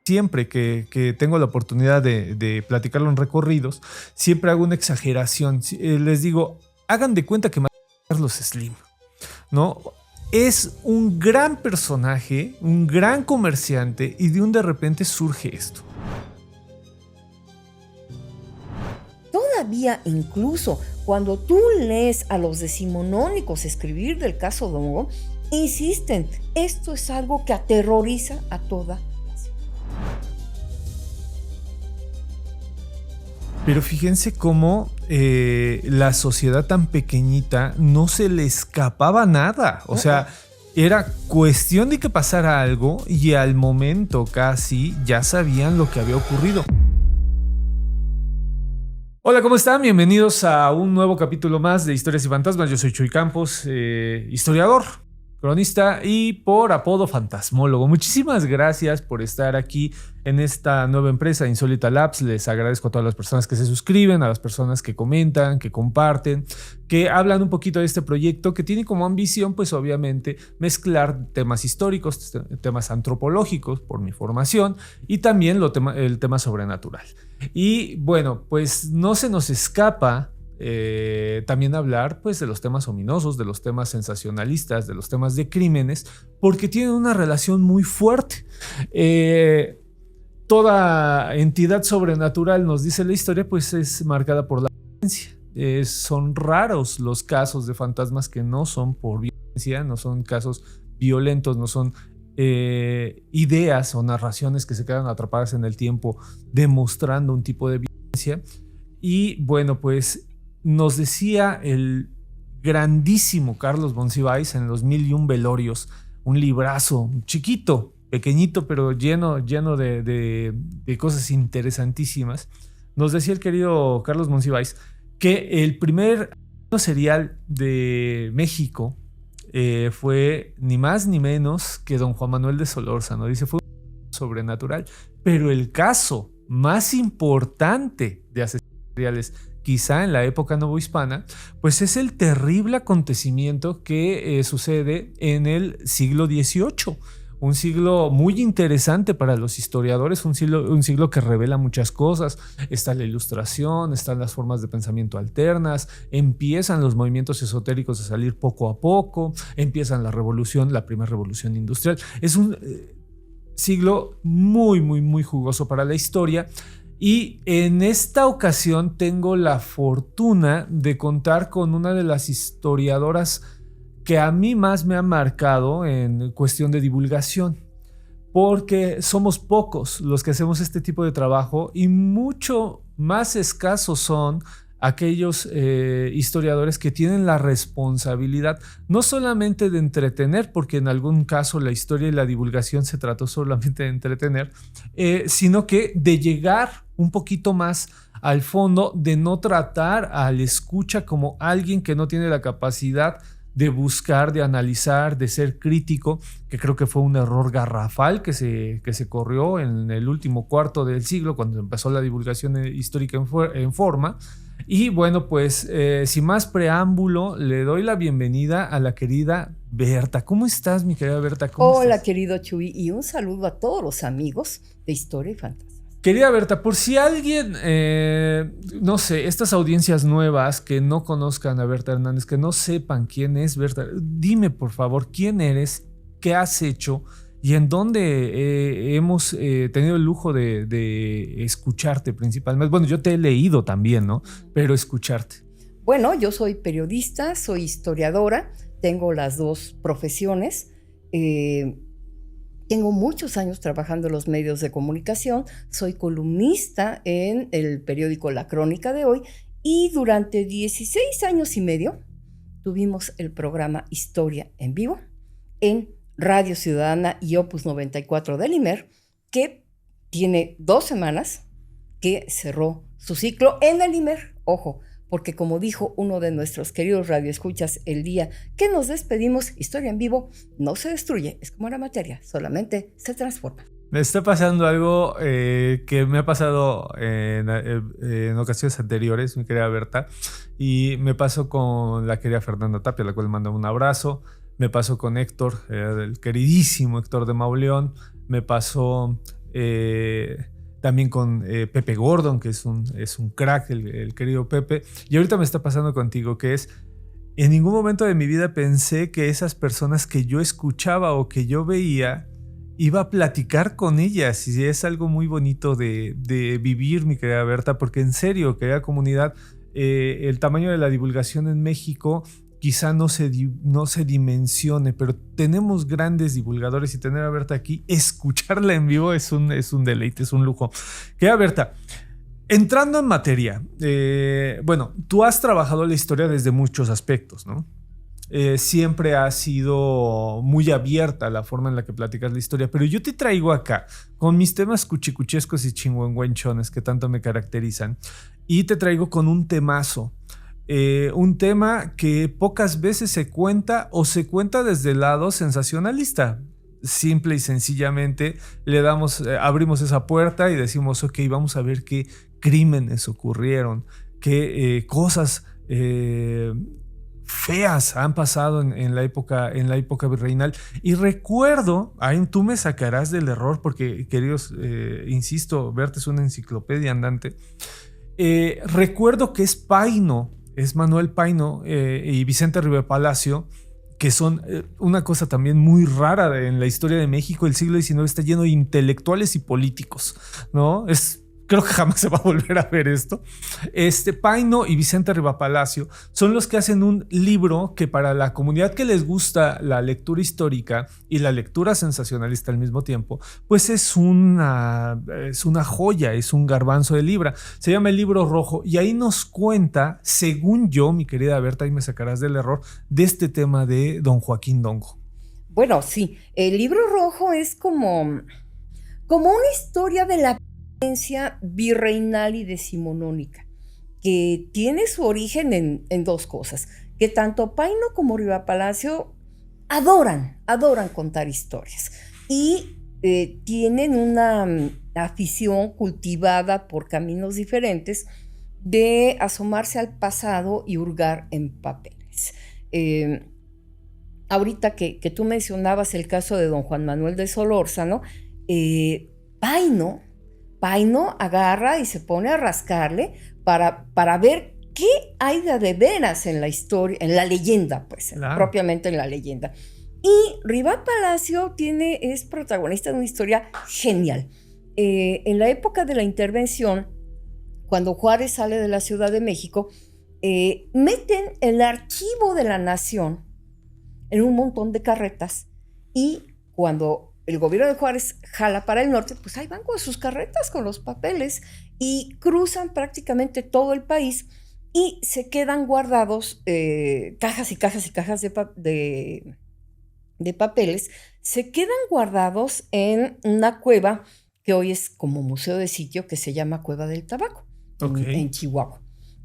siempre que tengo la oportunidad de platicarlo en recorridos, siempre hago una exageración. Les digo, hagan de cuenta que Carlos Slim, ¿no? Es un gran personaje, un gran comerciante, y de repente surge esto. Todavía, incluso cuando tú lees a los decimonónicos escribir del caso Dongo, insisten, esto es algo que aterroriza a toda nación. Pero fíjense cómo la sociedad tan pequeñita no se le escapaba nada. O sea, era cuestión de que pasara algo y al momento casi ya sabían lo que había ocurrido. Hola, ¿cómo están? Bienvenidos a un nuevo capítulo más de Historias y Fantasmas. Yo soy Chuy Campos, historiador, cronista y por apodo fantasmólogo. Muchísimas gracias por estar aquí en esta nueva empresa, Insólita Labs. Les agradezco a todas las personas que se suscriben, a las personas que comentan, que comparten, que hablan un poquito de este proyecto que tiene como ambición, pues obviamente, mezclar temas históricos, temas antropológicos por mi formación y también el tema sobrenatural. Y bueno, pues no se nos escapa también hablar pues de los temas ominosos, de los temas sensacionalistas, de los temas de crímenes, porque tienen una relación muy fuerte. Toda entidad sobrenatural, nos dice la historia, pues es marcada por la violencia. Son raros los casos de fantasmas que no son por violencia, no son casos violentos, no son ideas o narraciones que se quedan atrapadas en el tiempo demostrando un tipo de violencia. Y bueno, pues nos decía el grandísimo Carlos Monsiváis en Los 1001 Velorios, un librazo chiquito, pequeñito, pero lleno de cosas interesantísimas. Nos decía el querido Carlos Monsiváis que el primer serial de México fue ni más ni menos que don Juan Manuel de Solórzano. Dice, fue un sobrenatural, pero el caso más importante de asesinos seriales, quizá en la época novohispana, pues es el terrible acontecimiento que sucede en el siglo XVIII. Un siglo muy interesante para los historiadores, un siglo que revela muchas cosas. Está la Ilustración, están las formas de pensamiento alternas, empiezan los movimientos esotéricos a salir poco a poco, empiezan la primera revolución industrial. Es un siglo muy, muy, muy jugoso para la historia. Y en esta ocasión tengo la fortuna de contar con una de las historiadoras que a mí más me ha marcado en cuestión de divulgación, porque somos pocos los que hacemos este tipo de trabajo y mucho más escasos son aquellos historiadores que tienen la responsabilidad no solamente de entretener, porque en algún caso la historia y la divulgación se trató solamente de entretener, sino que de llegar un poquito más al fondo, de no tratar al escucha como alguien que no tiene la capacidad de buscar, de analizar, de ser crítico, que creo que fue un error garrafal que se corrió en el último cuarto del siglo, cuando empezó la divulgación histórica en forma. Y bueno, pues sin más preámbulo, le doy la bienvenida a la querida Berta. ¿Cómo estás, mi querida Berta? Hola, estás? querido Chuy, y un saludo a todos los amigos de Historia y Fantasmas. Querida Berta, por si alguien, no sé, estas audiencias nuevas que no conozcan a Berta Hernández, que no sepan quién es Berta, dime por favor quién eres, qué has hecho y en dónde hemos tenido el lujo de escucharte principalmente. Bueno, yo te he leído también, ¿no? Pero escucharte. Bueno, yo soy periodista, soy historiadora, tengo las dos profesiones. Tengo muchos años trabajando en los medios de comunicación, soy columnista en el periódico La Crónica de Hoy y durante 16 años y medio tuvimos el programa Historia en Vivo en Radio Ciudadana y Opus 94 del IMER, que tiene 2 semanas que cerró su ciclo en el IMER. Ojo, porque como dijo uno de nuestros queridos radioescuchas el día que nos despedimos, Historia en Vivo no se destruye, es como la materia, solamente se transforma. Me está pasando algo que me ha pasado en ocasiones anteriores, mi querida Berta, y me pasó con la querida Fernanda Tapia, a la cual le mando un abrazo. Me pasó con Héctor, el queridísimo Héctor de Mauleón. Me pasó también con Pepe Gordon, que es un crack, el querido Pepe. Y ahorita me está pasando contigo, que es, en ningún momento de mi vida pensé que esas personas que yo escuchaba o que yo veía, iba a platicar con ellas. Y es algo muy bonito de vivir, mi querida Berta, porque en serio, querida comunidad, el tamaño de la divulgación en México quizá no se dimensione, pero tenemos grandes divulgadores y tener a Berta aquí, escucharla en vivo es un deleite, es un lujo. Querida Berta, entrando en materia, bueno, tú has trabajado la historia desde muchos aspectos, ¿no? Siempre ha sido muy abierta la forma en la que platicas la historia, pero yo te traigo acá con mis temas cuchicuchescos y chingüengüenchones que tanto me caracterizan, y te traigo con un temazo. Un tema que pocas veces se cuenta o se cuenta desde el lado sensacionalista. Simple y sencillamente le damos, abrimos esa puerta y decimos, ok, vamos a ver qué crímenes ocurrieron, qué cosas feas han pasado en la época virreinal. Y recuerdo, ahí tú me sacarás del error porque, queridos, insisto, Berta es una enciclopedia andante. Recuerdo que es Manuel Paino y Vicente Ribe Palacio, que son una cosa también muy rara en la historia de México. El siglo XIX está lleno de intelectuales y políticos, ¿no? Creo que jamás se va a volver a ver esto. Paino y Vicente Ribe Palacio son los que hacen un libro que, para la comunidad que les gusta la lectura histórica y la lectura sensacionalista al mismo tiempo, pues es una joya, es un garbanzo de libra. Se llama El Libro Rojo, y ahí nos cuenta, según yo, mi querida Berta, y me sacarás del error, de este tema de don Joaquín Dongo. Bueno, sí, el Libro Rojo es como una historia de la virreinal y decimonónica, que tiene su origen en dos cosas, que tanto Paino como Riva Palacio adoran contar historias, y tienen una afición cultivada por caminos diferentes de asomarse al pasado y hurgar en papeles. Ahorita que tú mencionabas el caso de don Juan Manuel de Solórzano, Paino agarra y se pone a rascarle para ver qué hay de veras en la historia, en la leyenda, pues, claro, propiamente en la leyenda. Y Riva Palacio es protagonista de una historia genial. En la época de la intervención, cuando Juárez sale de la Ciudad de México, meten el archivo de la nación en un montón de carretas, y cuando el gobierno de Juárez jala para el norte, pues ahí van con sus carretas, con los papeles, y cruzan prácticamente todo el país, y se quedan guardados cajas y cajas y cajas de papeles, se quedan guardados en una cueva que hoy es como museo de sitio, que se llama Cueva del Tabaco, en Chihuahua.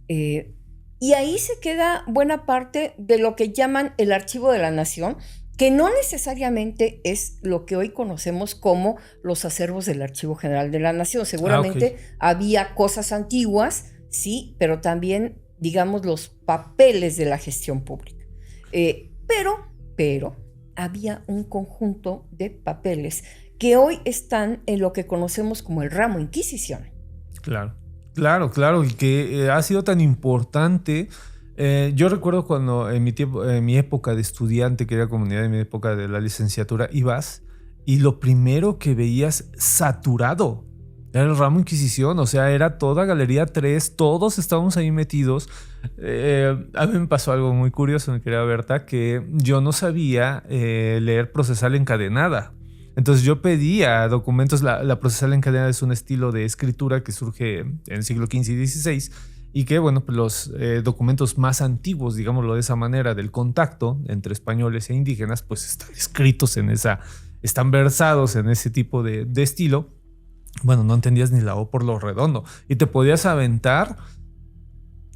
Y ahí se queda buena parte de lo que llaman el Archivo de la Nación, que no necesariamente es lo que hoy conocemos como los acervos del Archivo General de la Nación. Seguramente había cosas antiguas, sí, pero también, digamos, los papeles de la gestión pública. Pero había un conjunto de papeles que hoy están en lo que conocemos como el ramo Inquisición. Claro, y que ha sido tan importante. Yo recuerdo cuando en mi época de estudiante, que era comunidad, en mi época de la licenciatura, ibas y lo primero que veías saturado era el ramo Inquisición. O sea, era toda Galería 3, todos estábamos ahí metidos. A mí me pasó algo muy curioso, mi querida Berta, que yo no sabía leer procesal encadenada. Entonces yo pedía documentos. La procesal encadenada es un estilo de escritura que surge en el siglo XV y XVI, y que, bueno, pues los documentos más antiguos, digámoslo de esa manera, del contacto entre españoles e indígenas, pues están escritos están versados en ese tipo de estilo. Bueno, no entendías ni la O por lo redondo, y te podías aventar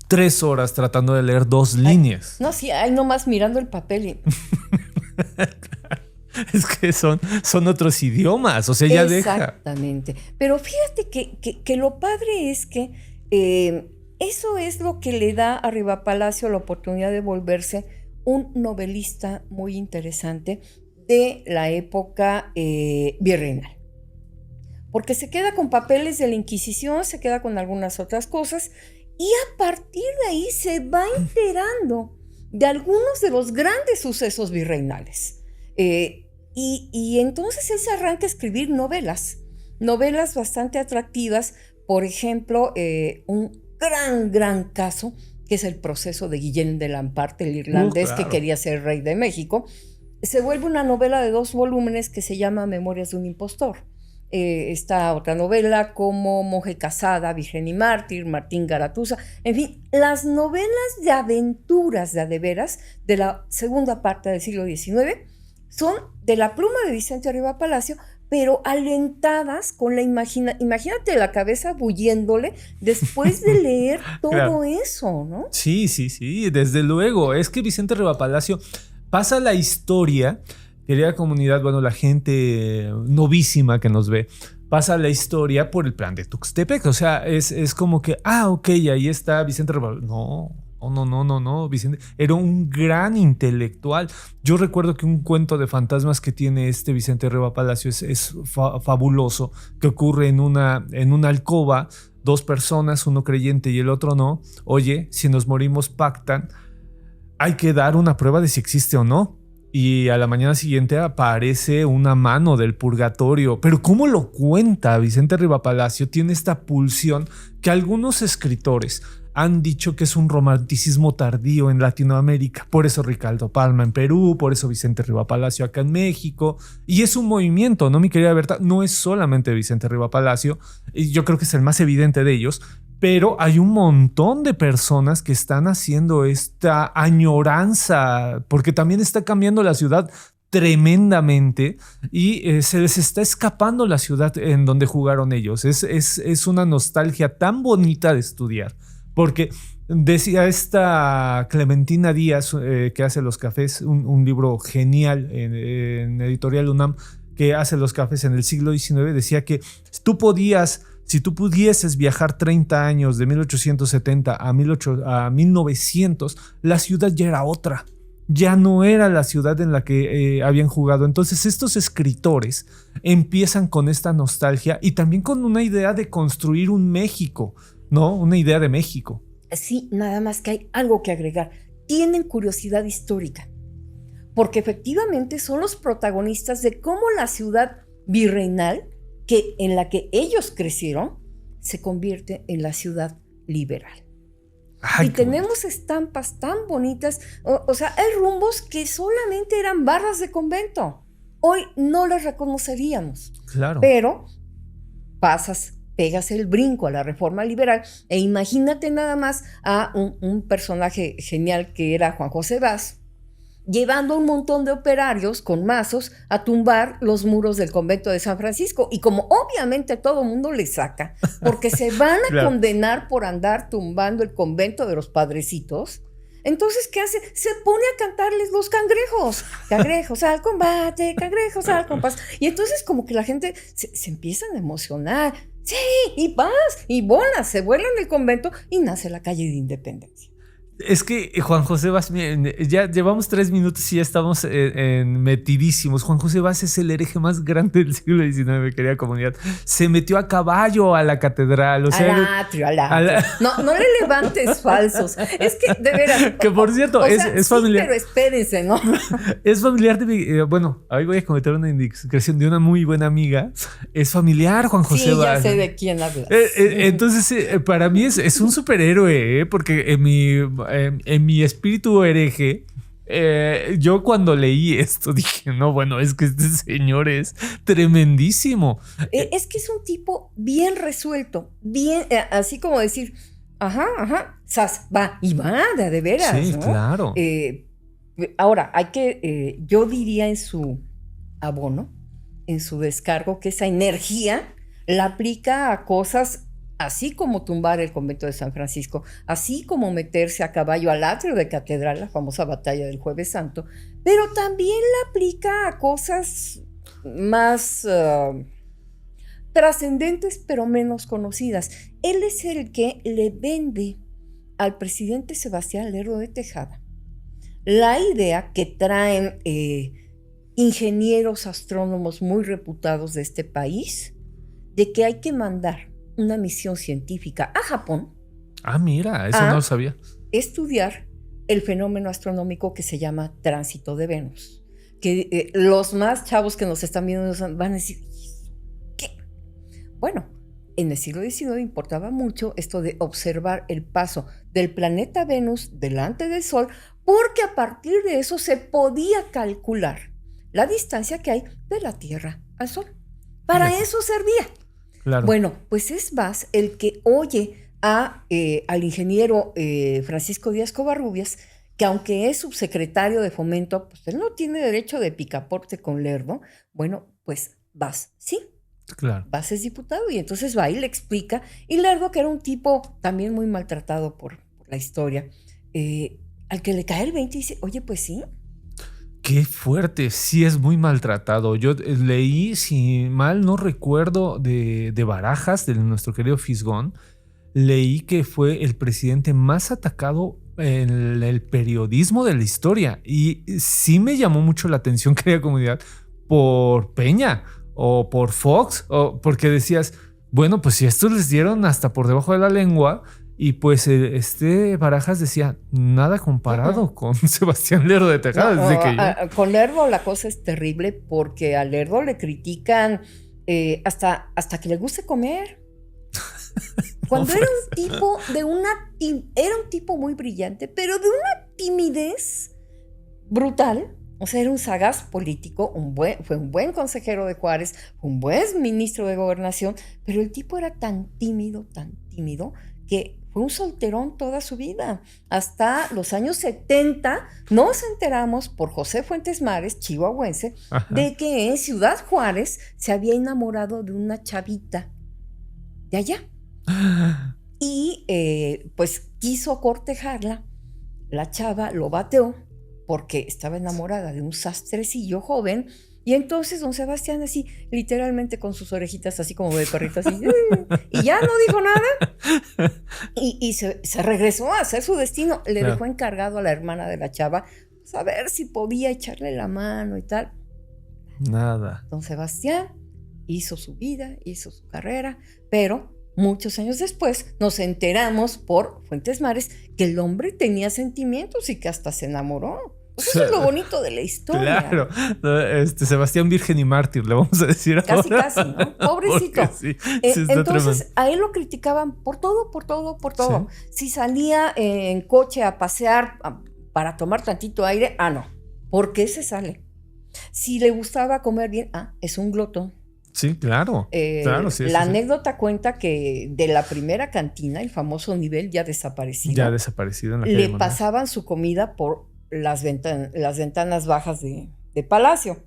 3 horas tratando de leer 2 líneas. No, sí, ahí nomás mirando el papel. Es que son otros idiomas, o sea, ya deja. Exactamente. Pero fíjate que lo padre es que eso es lo que le da a Riva Palacio la oportunidad de volverse un novelista muy interesante de la época virreinal. porque se queda con papeles de la Inquisición, se queda con algunas otras cosas, y a partir de ahí se va enterando de algunos de los grandes sucesos virreinales. Y entonces él se arranca a escribir novelas bastante atractivas. Por ejemplo, un gran caso, que es el proceso de Guillén de Lamparte, el irlandés claro. que quería ser rey de México. Se vuelve una novela de 2 volúmenes que se llama Memorias de un impostor. Está otra novela como Monje Casada, Virgen y Mártir, Martín Garatuza. En fin, las novelas de aventuras de a de veras de la segunda parte del siglo XIX son de la pluma de Vicente Arriba Palacio, pero alentadas con la imagínate la cabeza bulliéndole después de leer todo claro. Eso, ¿no? Sí, desde luego. Es que Vicente Arriba Palacio pasa la historia, querida comunidad, bueno, la gente novísima que nos ve, pasa la historia por el plan de Tuxtepec. O sea, es como que, ok, ahí está Vicente Arriba Palacio. No, Vicente era un gran intelectual. Yo recuerdo que un cuento de fantasmas que tiene este Vicente Arriba Palacio es fabuloso, que ocurre en una alcoba, 2 personas, uno creyente y el otro no. Oye, si nos morimos pactan, hay que dar una prueba de si existe o no. Y a la mañana siguiente aparece una mano del purgatorio. Pero ¿cómo lo cuenta Vicente Arriba Palacio? Tiene esta pulsión que algunos escritores han dicho que es un romanticismo tardío en Latinoamérica. Por eso Ricardo Palma en Perú, por eso Vicente Arriba Palacio acá en México. Y es un movimiento, ¿no, mi querida Berta? No es solamente Vicente Arriba Palacio. Y yo creo que es el más evidente de ellos. Pero hay un montón de personas que están haciendo esta añoranza, porque también está cambiando la ciudad tremendamente y se les está escapando la ciudad en donde jugaron ellos. Es una nostalgia tan bonita de estudiar, porque decía esta Clementina Díaz, que hace Los Cafés, un libro genial en Editorial UNAM, que hace Los Cafés en el siglo XIX, decía que si tú pudieses viajar 30 años de 1870 a 1900, la ciudad ya era otra. Ya no era la ciudad en la que habían jugado. Entonces estos escritores empiezan con esta nostalgia y también con una idea de construir un México, ¿no? Una idea de México. Sí, nada más que hay algo que agregar. Tienen curiosidad histórica, porque efectivamente son los protagonistas de cómo la ciudad virreinal, en la que ellos crecieron, se convierte en la ciudad liberal. Y tenemos estampas tan bonitas, o sea, hay rumbos que solamente eran barras de convento. Hoy no les reconoceríamos. Claro. Pero pegas el brinco a la reforma liberal e imagínate nada más a un personaje genial que era Juan José Vaz, llevando a un montón de operarios con mazos a tumbar los muros del convento de San Francisco. Y como obviamente todo el mundo le saca, porque se van a condenar por andar tumbando el convento de los padrecitos, entonces, ¿qué hace? Se pone a cantarles los cangrejos. Cangrejos al combate, cangrejos al compás. Y entonces como que la gente se empiezan a emocionar. Sí, y paz, y bolas, se vuelan el convento y nace la calle de Independencia. Es que Juan José Vaz, ya llevamos 3 minutos y ya estamos metidísimos. Juan José Vaz es el hereje más grande del siglo XIX, querida comunidad. Se metió a caballo a la catedral. O sea, al atrio. No le levantes falsos. Es que, de veras. Que por cierto, es familiar. Sí, pero espérense, ¿no? Es familiar de mi. Bueno, ahí voy a cometer una indiscreción de una muy buena amiga. Es familiar, Juan José Vaz. Sí, ya sé de quién hablas. Entonces, para mí es un superhéroe, porque en mi espíritu hereje, yo cuando leí esto dije, no, bueno, es que este señor es tremendísimo. Es que es un tipo bien resuelto, bien, así como decir, sas, va, y va, de veras. Sí, ¿no? Claro. Ahora, yo diría en su abono, en su descargo, que esa energía la aplica a cosas así como tumbar el convento de San Francisco, así como meterse a caballo al atrio de catedral, la famosa batalla del Jueves Santo, pero también la aplica a cosas más trascendentes, pero menos conocidas. Él es el que le vende al presidente Sebastián Lerdo de Tejada la idea que traen ingenieros astrónomos muy reputados de este país, de que hay que mandar una misión científica a Japón. Ah, mira, eso no lo sabía. Estudiar el fenómeno astronómico que se llama tránsito de Venus. Que los más chavos que nos están viendo van a decir, ¿qué? Bueno, en el siglo XIX importaba mucho esto de observar el paso del planeta Venus delante del Sol, porque a partir de eso se podía calcular la distancia que hay de la Tierra al Sol. Para eso servía. Claro. Bueno, pues es más el que oye al ingeniero Francisco Díaz Covarrubias, que aunque es subsecretario de Fomento, pues él no tiene derecho de picaporte con Lerdo. Bueno, pues vas, sí. Claro. Vas es diputado, y entonces va y le explica. Y Lerdo, que era un tipo también muy maltratado por la historia, al que le cae el 20 y dice, oye, pues sí. Qué fuerte, sí es muy maltratado. Yo leí, si mal no recuerdo, de Barajas, de nuestro querido Fisgón, leí que fue el presidente más atacado en el periodismo de la historia. Y sí me llamó mucho la atención, querida comunidad, por Peña o por Fox, o porque decías, bueno, pues si estos les dieron hasta por debajo de la lengua. Y pues Barajas decía, nada comparado con Sebastián Lerdo de Tejada. Con Lerdo la cosa es terrible, porque a Lerdo le critican hasta que le guste comer. Cuando era un tipo era un tipo muy brillante, pero de una timidez brutal. O sea, era un sagaz político, fue un buen consejero de Juárez, fue un buen ministro de Gobernación, pero el tipo era tan tímido, que fue un solterón toda su vida. Hasta los años 70 nos enteramos por José Fuentes Mares, chihuahuense, de que en Ciudad Juárez se había enamorado de una chavita de allá. Y pues quiso cortejarla. La chava lo bateó porque estaba enamorada de un sastrecillo joven. Y entonces don Sebastián, así, literalmente con sus orejitas así como de perrito, así, y ya no dijo nada. Y se regresó a hacer su destino. Le dejó encargado a la hermana de la chava, pues, a ver si podía echarle la mano y tal. Nada. Don Sebastián hizo su vida, hizo su carrera, pero muchos años después nos enteramos por Fuentes Mares que el hombre tenía sentimientos y que hasta se enamoró. Pues eso es lo bonito de la historia. Claro. Sebastián Virgen y Mártir, le vamos a decir casi, ahora. Casi, ¿no? Pobrecito. Sí, entonces, tremendo. a él lo criticaban por todo. ¿Sí? Si salía en coche a pasear para tomar tantito aire, no. ¿Por qué se sale? Si le gustaba comer bien, es un glotón. Sí, claro. Claro, sí. La anécdota cuenta que de la primera cantina, el famoso nivel ya desaparecido. Ya desaparecido en la le pasaban su comida por las ventanas bajas de Palacio.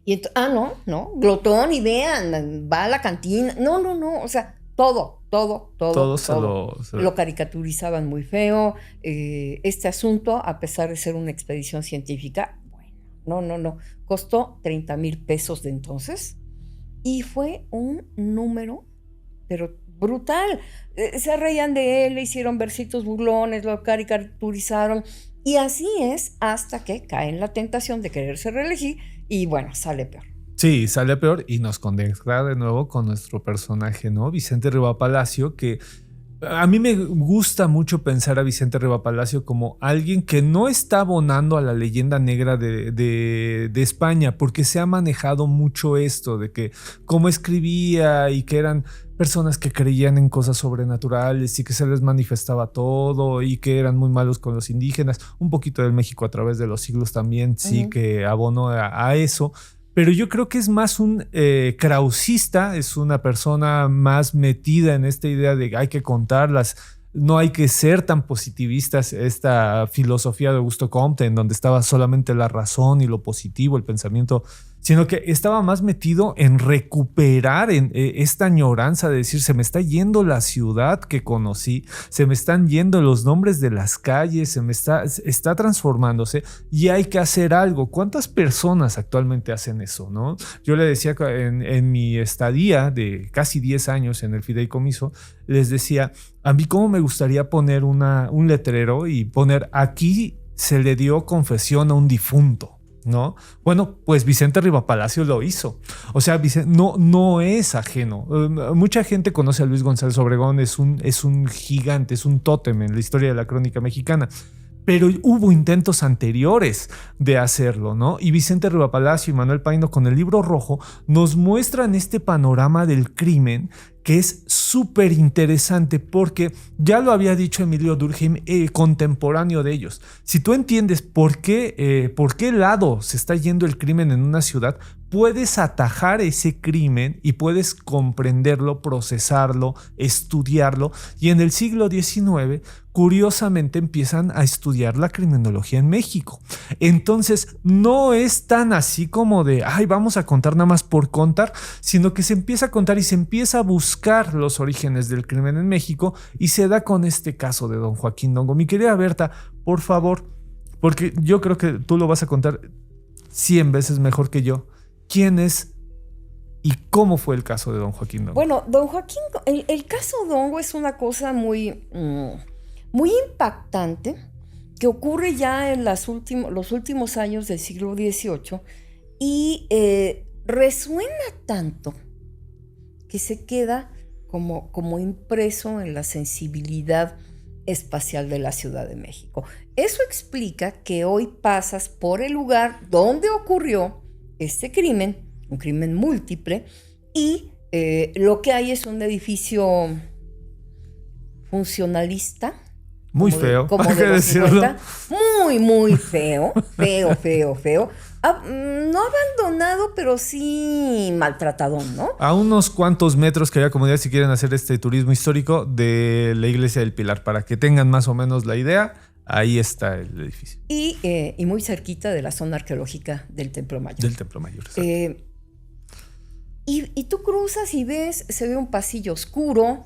Y no, glotón, y vean, va a la cantina. No, o sea, todo lo caricaturizaban muy feo. Este asunto, a pesar de ser una expedición científica, bueno, no, costó 30,000 pesos de entonces, y fue un número, pero brutal. Se reían de él, le hicieron versitos burlones, lo caricaturizaron. Y así es hasta que cae en la tentación de quererse reelegir y bueno, sale peor. Sí, sale peor y nos conecta de nuevo con nuestro personaje, ¿no? Vicente Riva Palacio, que a mí me gusta mucho pensar a Vicente Riva Palacio como alguien que no está abonando a la leyenda negra de España, porque se ha manejado mucho esto de que cómo escribía y que eran personas que creían en cosas sobrenaturales y que se les manifestaba todo y que eran muy malos con los indígenas. Un poquito del México a través de los siglos también sí que abonó a eso. Pero yo creo que es más un krausista, es una persona más metida en esta idea de que hay que contarlas, no hay que ser tan positivistas, esta filosofía de Augusto Comte, en donde estaba solamente la razón y lo positivo, el pensamiento, sino que estaba más metido en recuperar en esta añoranza de decir, se me está yendo la ciudad que conocí, se me están yendo los nombres de las calles, se me está transformándose y hay que hacer algo. ¿Cuántas personas actualmente hacen eso, no? Yo le decía en mi estadía de casi 10 años en el fideicomiso, les decía, a mí cómo me gustaría poner un letrero y poner aquí se le dio confesión a un difunto. ¿no? Bueno, pues Vicente Rivapalacio lo hizo. O sea, no es ajeno. Mucha gente conoce a Luis González Obregón, es un gigante, es un tótem en la historia de la crónica mexicana. Pero hubo intentos anteriores de hacerlo, ¿no? Y Vicente Rivapalacio y Manuel Paino con el Libro Rojo nos muestran este panorama del crimen que es súper interesante porque ya lo había dicho Emilio Durkheim, contemporáneo de ellos. Si tú entiendes por qué lado se está yendo el crimen en una ciudad, puedes atajar ese crimen y puedes comprenderlo, procesarlo, estudiarlo. Y en el siglo XIX, curiosamente, empiezan a estudiar la criminología en México. Entonces, no es tan así como de, ay, vamos a contar nada más por contar, sino que se empieza a contar y se empieza a buscar los orígenes del crimen en México y se da con este caso de don Joaquín Dongo. Mi querida Berta, por favor, porque yo creo que tú lo vas a contar 100 veces mejor que yo. ¿Quién es y cómo fue el caso de don Joaquín Dongo? Bueno, don Joaquín, el caso Dongo es una cosa muy impactante que ocurre ya en los últimos años del siglo XVIII y resuena tanto que se queda como impreso en la sensibilidad espacial de la Ciudad de México. Eso explica que hoy pasas por el lugar donde ocurrió este crimen, un crimen múltiple, y lo que hay es un edificio funcionalista. Muy feo, hay que decirlo. Muy feo, feo. No abandonado, pero sí maltratadón, ¿no? A unos cuantos metros que haya comunidad si quieren hacer este turismo histórico de la Iglesia del Pilar, para que tengan más o menos la idea. Ahí está el edificio. Y muy cerquita de la zona arqueológica del Templo Mayor. Del Templo Mayor, exacto. Y tú cruzas y ves, se ve un pasillo oscuro.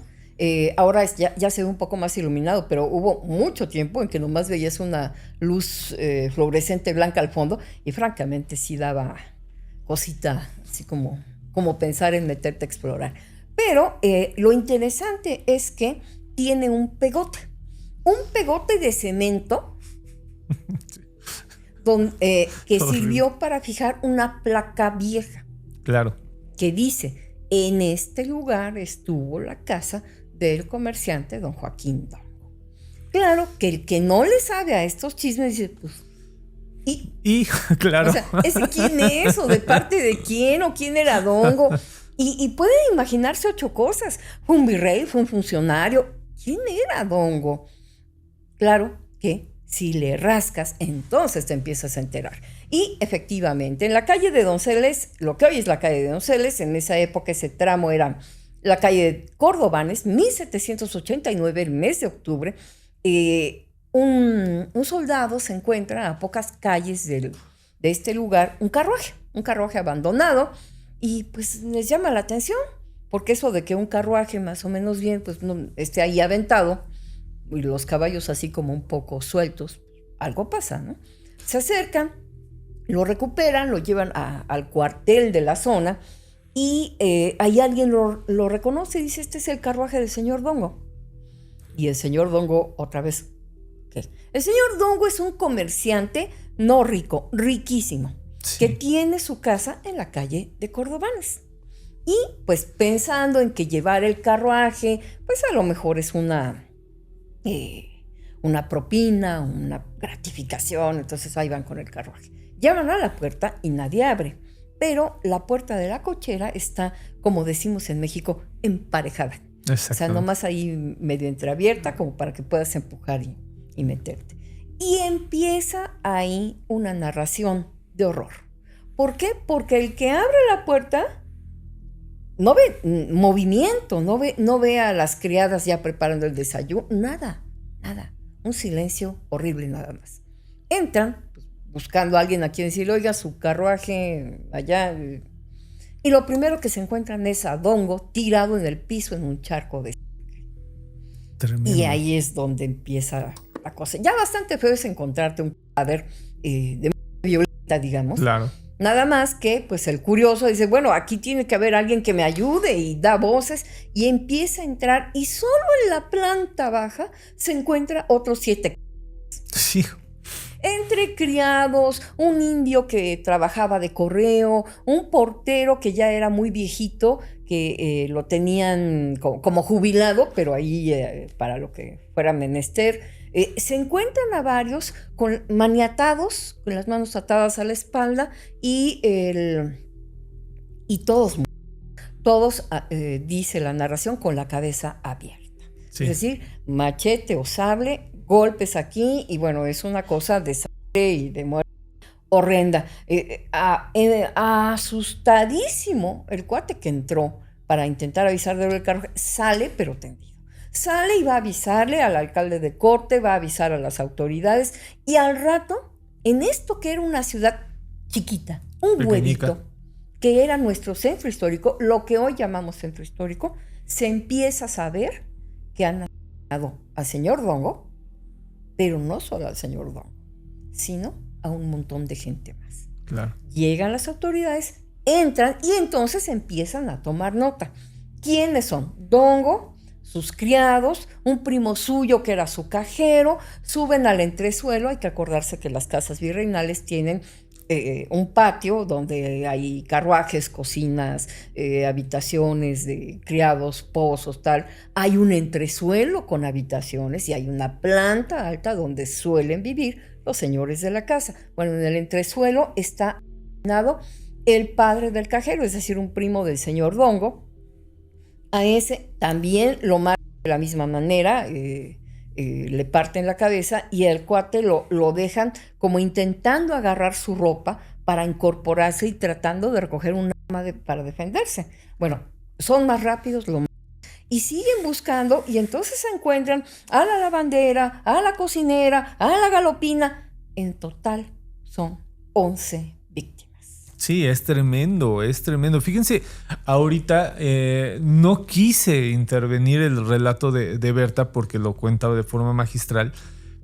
Ahora ya se ve un poco más iluminado, pero hubo mucho tiempo en que nomás veías una luz fluorescente blanca al fondo y francamente sí daba cosita, así como pensar en meterte a explorar. Pero lo interesante es que tiene un pegote de cemento que sirvió para fijar una placa vieja. Claro. Que dice, en este lugar estuvo la casa del comerciante don Joaquín Dongo. Claro que el que no le sabe a estos chismes dice, pues, y claro. O sea, ¿ese quién es? ¿O de parte de quién? ¿O quién era Dongo? Y pueden imaginarse 8 cosas. Fue un virrey, fue un funcionario. ¿Quién era Dongo? Claro que si le rascas, entonces te empiezas a enterar. Y efectivamente, en la calle de Donceles, lo que hoy es la calle de Donceles, en esa época ese tramo era la calle de Cordobanes, 1789, el mes de octubre, un soldado se encuentra a pocas calles de este lugar, un carruaje abandonado, y pues les llama la atención, porque eso de que un carruaje más o menos bien, pues no esté ahí aventado, y los caballos así como un poco sueltos, algo pasa, ¿no? Se acercan, lo recuperan, lo llevan al cuartel de la zona, y ahí alguien lo reconoce y dice, este es el carruaje del señor Dongo. Y el señor Dongo, otra vez, ¿qué? El señor Dongo es un comerciante no rico, riquísimo, sí, que tiene su casa en la calle de Cordobanes. Y pues pensando en que llevar el carruaje, pues a lo mejor es una propina, una gratificación, entonces ahí van con el carruaje. Llaman a la puerta y nadie abre. Pero la puerta de la cochera está, como decimos en México, emparejada. O sea, nomás ahí medio entreabierta como para que puedas empujar y meterte. Y empieza ahí una narración de horror. ¿Por qué? Porque el que abre la puerta no ve movimiento, no ve a las criadas ya preparando el desayuno, nada. Un silencio horrible nada más. Entran buscando a alguien a quien decirle, oiga, su carruaje allá. Y lo primero que se encuentran es a Dongo tirado en el piso en un charco de sangre. Y ahí es donde empieza la cosa. Ya bastante feo es encontrarte un cadáver de violenta, digamos. Claro. Nada más que, pues, el curioso dice, bueno, aquí tiene que haber alguien que me ayude, y da voces y empieza a entrar, y solo en la planta baja se encuentra otros 7. Sí. entre criados, un indio que trabajaba de correo, un portero que ya era muy viejito, que lo tenían como jubilado, pero ahí para lo que fuera menester. Se encuentran a varios maniatados, con las manos atadas a la espalda y todos, dice la narración, con la cabeza abierta. Sí. Es decir, machete o sable, golpes aquí, y bueno, es una cosa de sangre y de muerte horrenda. Asustadísimo, el cuate que entró para intentar avisar del carruaje, sale pero tendido. Sale y va a avisarle al alcalde de corte, va a avisar a las autoridades, y al rato, en esto que era una ciudad chiquita, un huevito, que era nuestro centro histórico, lo que hoy llamamos centro histórico, se empieza a saber que han asesinado al señor Dongo, pero no solo al señor Dongo, sino a un montón de gente más. Claro. Llegan las autoridades, entran y entonces empiezan a tomar nota. ¿Quiénes son? Dongo, sus criados, un primo suyo que era su cajero, suben al entresuelo. Hay que acordarse que las casas virreinales tienen un patio donde hay carruajes, cocinas, habitaciones de criados, pozos, tal. Hay un entresuelo con habitaciones y hay una planta alta donde suelen vivir los señores de la casa. Bueno, en el entresuelo está el padre del cajero, es decir, un primo del señor Dongo. A ese también lo matan de la misma manera, le parten la cabeza y el cuate lo dejan como intentando agarrar su ropa para incorporarse y tratando de recoger un arma para defenderse. Bueno, son más rápidos, lo matan. Y siguen buscando y entonces se encuentran a la lavandera, a la cocinera, a la galopina. En total son 11 víctimas. Sí, es tremendo, es tremendo. Fíjense, ahorita no quise intervenir el relato de Berta porque lo cuenta de forma magistral,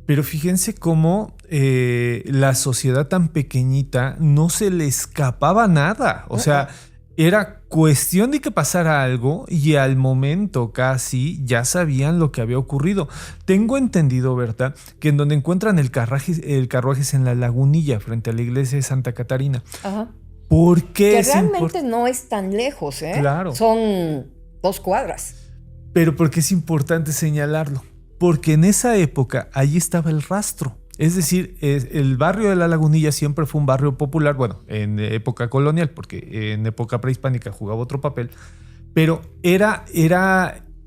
pero fíjense cómo la sociedad tan pequeñita no se le escapaba nada. O sea, era cuestión de que pasara algo y al momento casi ya sabían lo que había ocurrido. Tengo entendido, Berta, que en donde encuentran el carruaje es en la Lagunilla, frente a la iglesia de Santa Catarina. Ajá. ¿Por qué? Que realmente no es tan lejos, ¿eh? Claro. Son 2 cuadras. Pero ¿por qué es importante señalarlo? Porque en esa época allí estaba el rastro. Es decir, el barrio de la Lagunilla siempre fue un barrio popular, bueno, en época colonial, porque en época prehispánica jugaba otro papel, pero era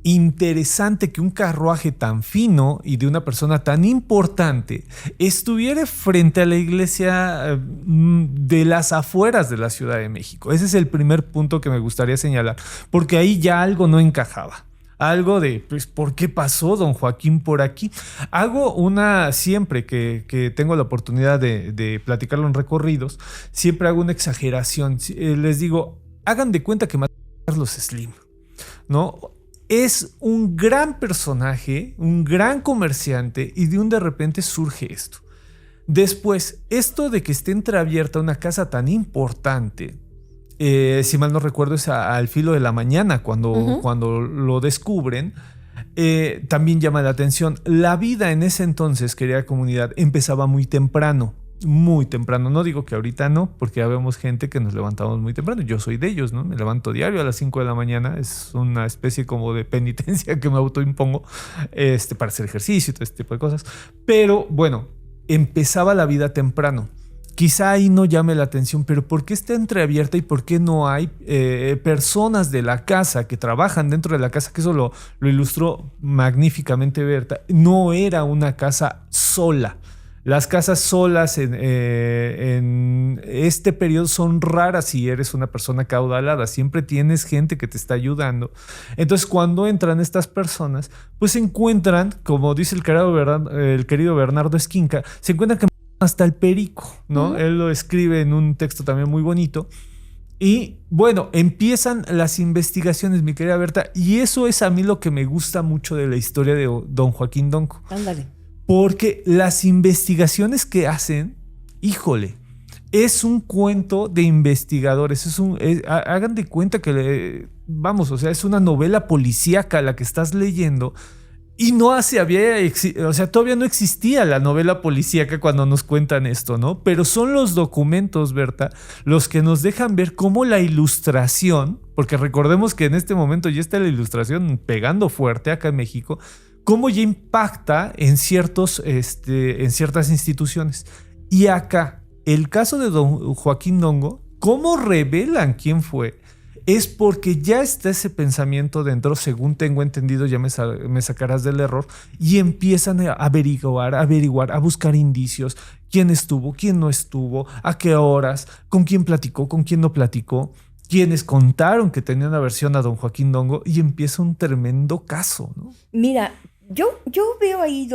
interesante que un carruaje tan fino y de una persona tan importante estuviera frente a la iglesia de las afueras de la Ciudad de México. Ese es el primer punto que me gustaría señalar, porque ahí ya algo no encajaba. Algo de, pues, ¿por qué pasó don Joaquín por aquí? Siempre que tengo la oportunidad de platicarlo en recorridos, siempre hago una exageración. Les digo, hagan de cuenta que mataron a Carlos Slim, ¿no? Es un gran personaje, un gran comerciante y de repente surge esto. Después, esto de que esté entreabierta una casa tan importante, si mal no recuerdo es al filo de la mañana cuando lo descubren, también llama la atención. La vida en ese entonces, querida comunidad, empezaba muy temprano. Muy temprano, no digo que ahorita no, porque ya vemos gente que nos levantamos muy temprano. Yo soy de ellos, ¿no? Me levanto diario a las 5 de la mañana. Es una especie como de penitencia que me autoimpongo para hacer ejercicio y todo este tipo de cosas. Pero bueno, empezaba la vida temprano. Quizá ahí no llame la atención, pero ¿por qué está entreabierta y por qué no hay personas de la casa que trabajan dentro de la casa? Que eso lo ilustró magníficamente Berta. No era una casa sola. Las casas solas en este periodo son raras si eres una persona caudalada. Siempre tienes gente que te está ayudando. Entonces, cuando entran estas personas, pues se encuentran, como dice el querido Bernardo Esquinca, se encuentran que hasta el perico, ¿no? Él lo escribe en un texto también muy bonito. Y bueno, empiezan las investigaciones, mi querida Berta, y eso es a mí lo que me gusta mucho de la historia de don Joaquín Dongo. Ándale. Porque las investigaciones que hacen, híjole, es un cuento de investigadores. Hagan de cuenta que, o sea, es una novela policíaca la que estás leyendo. Y no o sea, todavía no existía la novela policíaca cuando nos cuentan esto, ¿no? Pero son los documentos, Berta, los que nos dejan ver cómo la ilustración, porque recordemos que en este momento ya está la ilustración pegando fuerte acá en México, cómo ya impacta en ciertas instituciones. Y acá, el caso de don Joaquín Dongo, ¿cómo revelan quién fue? Es porque ya está ese pensamiento dentro, según tengo entendido, ya me sacarás del error, y empiezan a averiguar, a buscar indicios, quién estuvo, quién no estuvo, a qué horas, con quién platicó, con quién no platicó, quiénes contaron que tenían aversión a don Joaquín Dongo, y empieza un tremendo caso, ¿no? Mira, yo veo ahí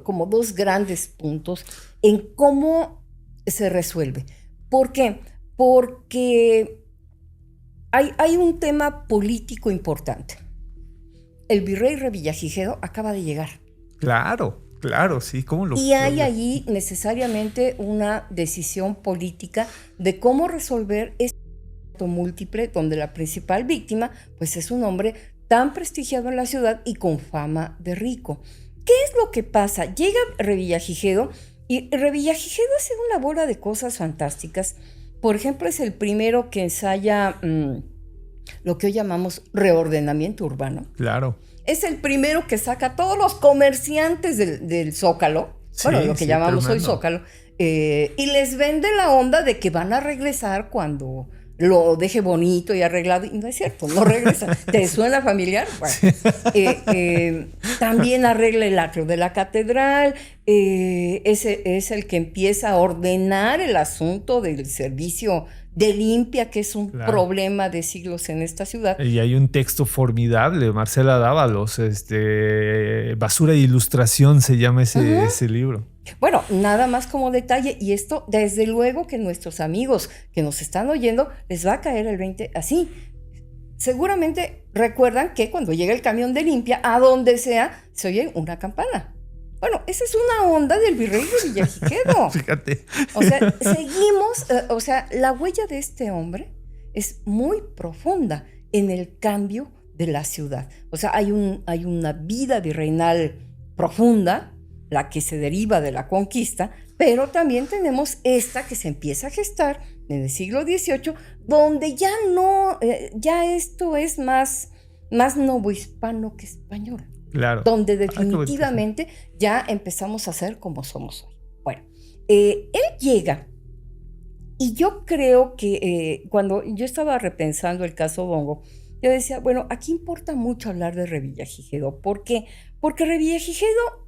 como dos grandes puntos en cómo se resuelve. ¿Por qué? Porque hay un tema político importante. El virrey Revillagigedo acaba de llegar. Claro, sí. ¿Cómo lo? Y hay allí necesariamente una decisión política de cómo resolver este múltiple, donde la principal víctima pues es un hombre tan prestigiado en la ciudad y con fama de rico. ¿Qué es lo que pasa? Llega Revillagigedo y Revillagigedo hace una bola de cosas fantásticas. Por ejemplo, es el primero que ensaya lo que hoy llamamos reordenamiento urbano. Claro. Es el primero que saca a todos los comerciantes del Zócalo, sí, bueno, lo que llamamos hoy Zócalo, y les vende la onda de que van a regresar cuando lo deje bonito y arreglado. Y no es cierto, no regresa. ¿Te suena familiar? Bueno, sí. También arregla el atrio de la catedral. Es el que empieza a ordenar el asunto del servicio de limpia, que es un problema de siglos en esta ciudad. Y hay un texto formidable, Marcela Dávalos, Basura de Ilustración se llama ese libro. Bueno, nada más como detalle, y esto desde luego que nuestros amigos que nos están oyendo les va a caer el 20 así. Seguramente recuerdan que cuando llega el camión de limpia, a donde sea, se oye una campana. Bueno, esa es una onda del virrey de Revillagigedo. Fíjate. O sea, seguimos, la huella de este hombre es muy profunda en el cambio de la ciudad. O sea, hay una vida virreinal profunda, la que se deriva de la conquista, pero también tenemos esta que se empieza a gestar en el siglo XVIII, donde ya esto es más novohispano que español. Claro. Donde definitivamente ya empezamos a ser como somos hoy. Bueno, él llega y yo creo que cuando yo estaba repensando el caso Dongo, yo decía, bueno, aquí importa mucho hablar de Revillagigedo. ¿Por qué? Porque Revillagigedo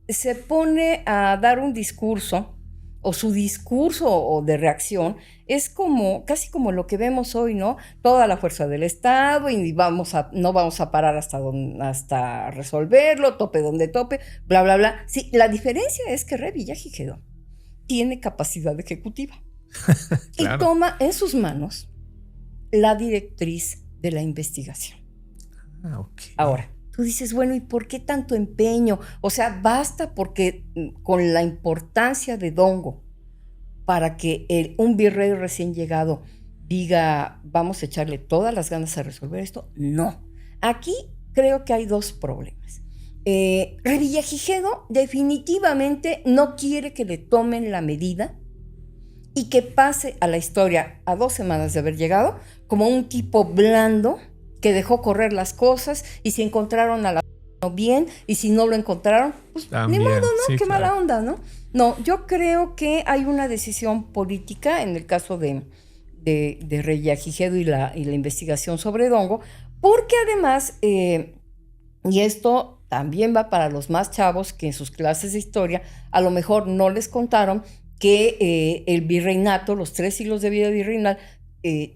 se pone a dar un discurso, o su discurso de reacción es casi como lo que vemos hoy, ¿no? Toda la fuerza del Estado y no vamos a parar hasta resolverlo, tope donde tope, bla, bla, bla. Sí, la diferencia es que Revillagigedo tiene capacidad ejecutiva. Claro. Y toma en sus manos la directriz de la investigación. Okay. Ahora, tú dices, bueno, ¿y por qué tanto empeño? O sea, basta porque con la importancia de Dongo para que un virrey recién llegado diga, vamos a echarle todas las ganas a resolver esto. No. Aquí creo que hay dos problemas. Revillagigedo definitivamente no quiere que le tomen la medida y que pase a la historia a 2 semanas de haber llegado como un tipo blando que dejó correr las cosas y si encontraron a la bien y si no lo encontraron, pues también, ni modo, ¿no? Sí, qué claro. Mala onda, ¿no? No, yo creo que hay una decisión política en el caso de Revillagigedo y la investigación sobre Dongo, porque además, y esto también va para los más chavos que en sus clases de historia a lo mejor no les contaron que el virreinato, los 3 siglos de vida virreinal,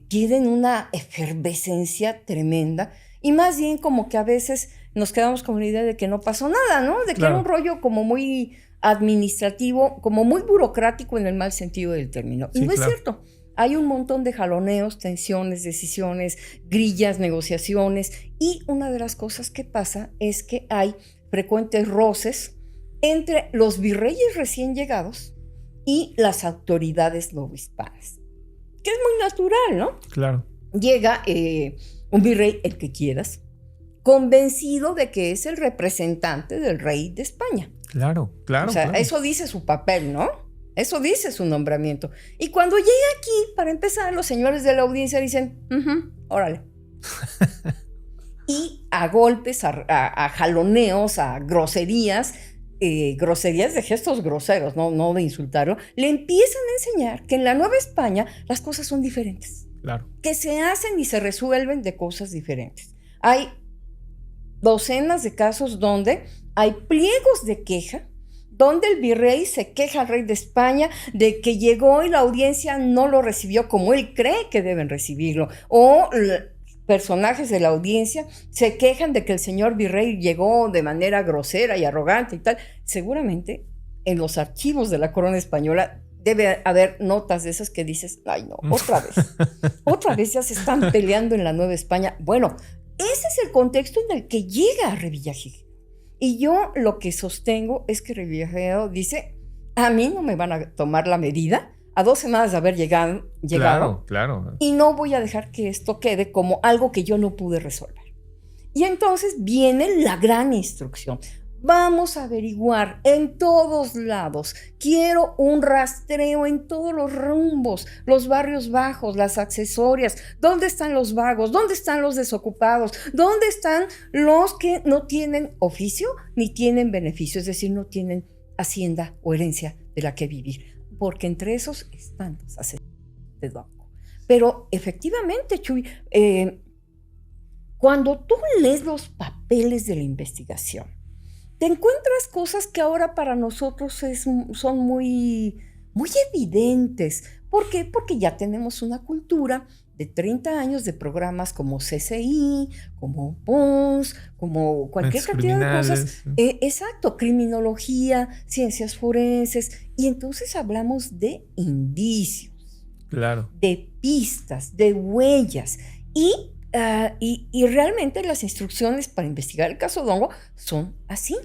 tienen una efervescencia tremenda y más bien como que a veces nos quedamos con la idea de que no pasó nada, ¿no? De que era un rollo como muy administrativo, como muy burocrático en el mal sentido del término. Y no es cierto. Hay un montón de jaloneos, tensiones, decisiones, grillas, negociaciones y una de las cosas que pasa es que hay frecuentes roces entre los virreyes recién llegados y las autoridades novohispanas. Que es muy natural, ¿no? Claro. Llega un virrey, el que quieras, convencido de que es el representante del rey de España. Claro, claro. O sea, claro. eso dice su papel, ¿no? Eso dice su nombramiento. Y cuando llega aquí, para empezar, los señores de la audiencia dicen, órale. Y a golpes, a jaloneos, a groserías, groserías de gestos groseros, no de insultarlo, le empiezan a enseñar que en la Nueva España las cosas son diferentes. Claro. Que se hacen y se resuelven de cosas diferentes. Hay docenas de casos donde hay pliegos de queja, donde el virrey se queja al rey de España de que llegó y la audiencia no lo recibió como él cree que deben recibirlo, o personajes de la audiencia se quejan de que el señor virrey llegó de manera grosera y arrogante y tal. Seguramente en los archivos de la corona española debe haber notas de esas que dices, ay no, otra vez ya se están peleando en la Nueva España. Bueno, ese es el contexto en el que llega Revillagigedo. Y yo lo que sostengo es que Revillagigedo dice, a mí no me van a tomar la medida a 2 semanas de haber llegado. Claro. Y no voy a dejar que esto quede como algo que yo no pude resolver. Y entonces viene la gran instrucción. Vamos a averiguar en todos lados. Quiero un rastreo en todos los rumbos, los barrios bajos, las accesorias. ¿Dónde están los vagos? ¿Dónde están los desocupados? ¿Dónde están los que no tienen oficio ni tienen beneficio? Es decir, no tienen hacienda o herencia de la que vivir. Porque entre esos están los asesinos de Dongo. Pero efectivamente, Chuy, cuando tú lees los papeles de la investigación, te encuentras cosas que ahora para nosotros son muy, muy evidentes. ¿Por qué? Porque ya tenemos una cultura de 30 años de programas como CSI, como PONS, como cualquier cantidad de cosas. Exacto, criminología, ciencias forenses. Y entonces hablamos de indicios, claro, de pistas, de huellas. Y realmente las instrucciones para investigar el caso Dongo son así.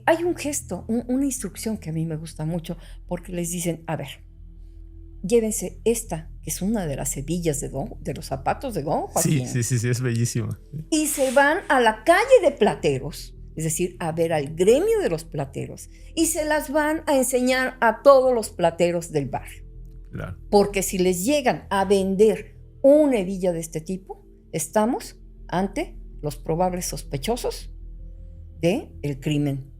Hay un gesto, una instrucción que a mí me gusta mucho, porque les dicen, a ver, llévense esta, que es una de las hebillas de los zapatos de Dongo. Sí, es bellísima. Y se van a la calle de plateros, es decir, a ver al gremio de los plateros, y se las van a enseñar a todos los plateros del barrio. Claro. Porque si les llegan a vender una hebilla de este tipo, estamos ante los probables sospechosos del crimen.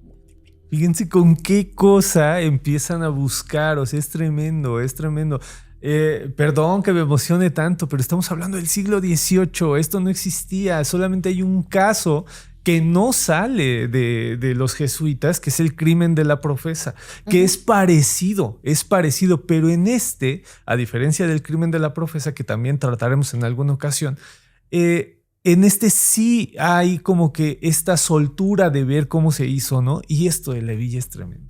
Fíjense con qué cosa empiezan a buscar, o sea, es tremendo, es tremendo. Perdón que me emocione tanto, pero estamos hablando del siglo XVIII, esto no existía, solamente hay un caso que no sale de los jesuitas, que es el crimen de la profesa, que es parecido, pero en este, a diferencia del crimen de la profesa, que también trataremos en alguna ocasión, en este sí hay como que esta soltura de ver cómo se hizo, ¿no? Y esto de la hebilla es tremendo.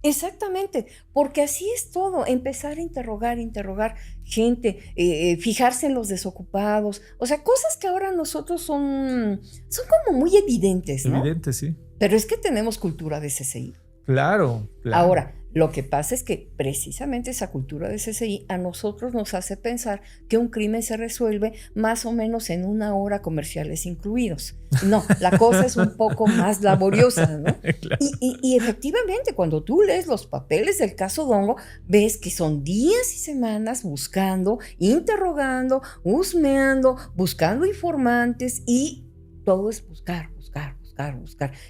Exactamente, porque así es todo, empezar a interrogar gente, fijarse en los desocupados, o sea, cosas que ahora nosotros son como muy evidentes, ¿no? Evidente, sí. Pero es que tenemos cultura de CSI. Claro. Ahora, lo que pasa es que precisamente esa cultura de CSI a nosotros nos hace pensar que un crimen se resuelve más o menos en 1 hora, comerciales incluidos. No, la cosa es un poco más laboriosa, ¿no? Claro. Y efectivamente, cuando tú lees los papeles del caso Dongo, ves que son días y semanas buscando, interrogando, husmeando, buscando informantes, y todo es buscar.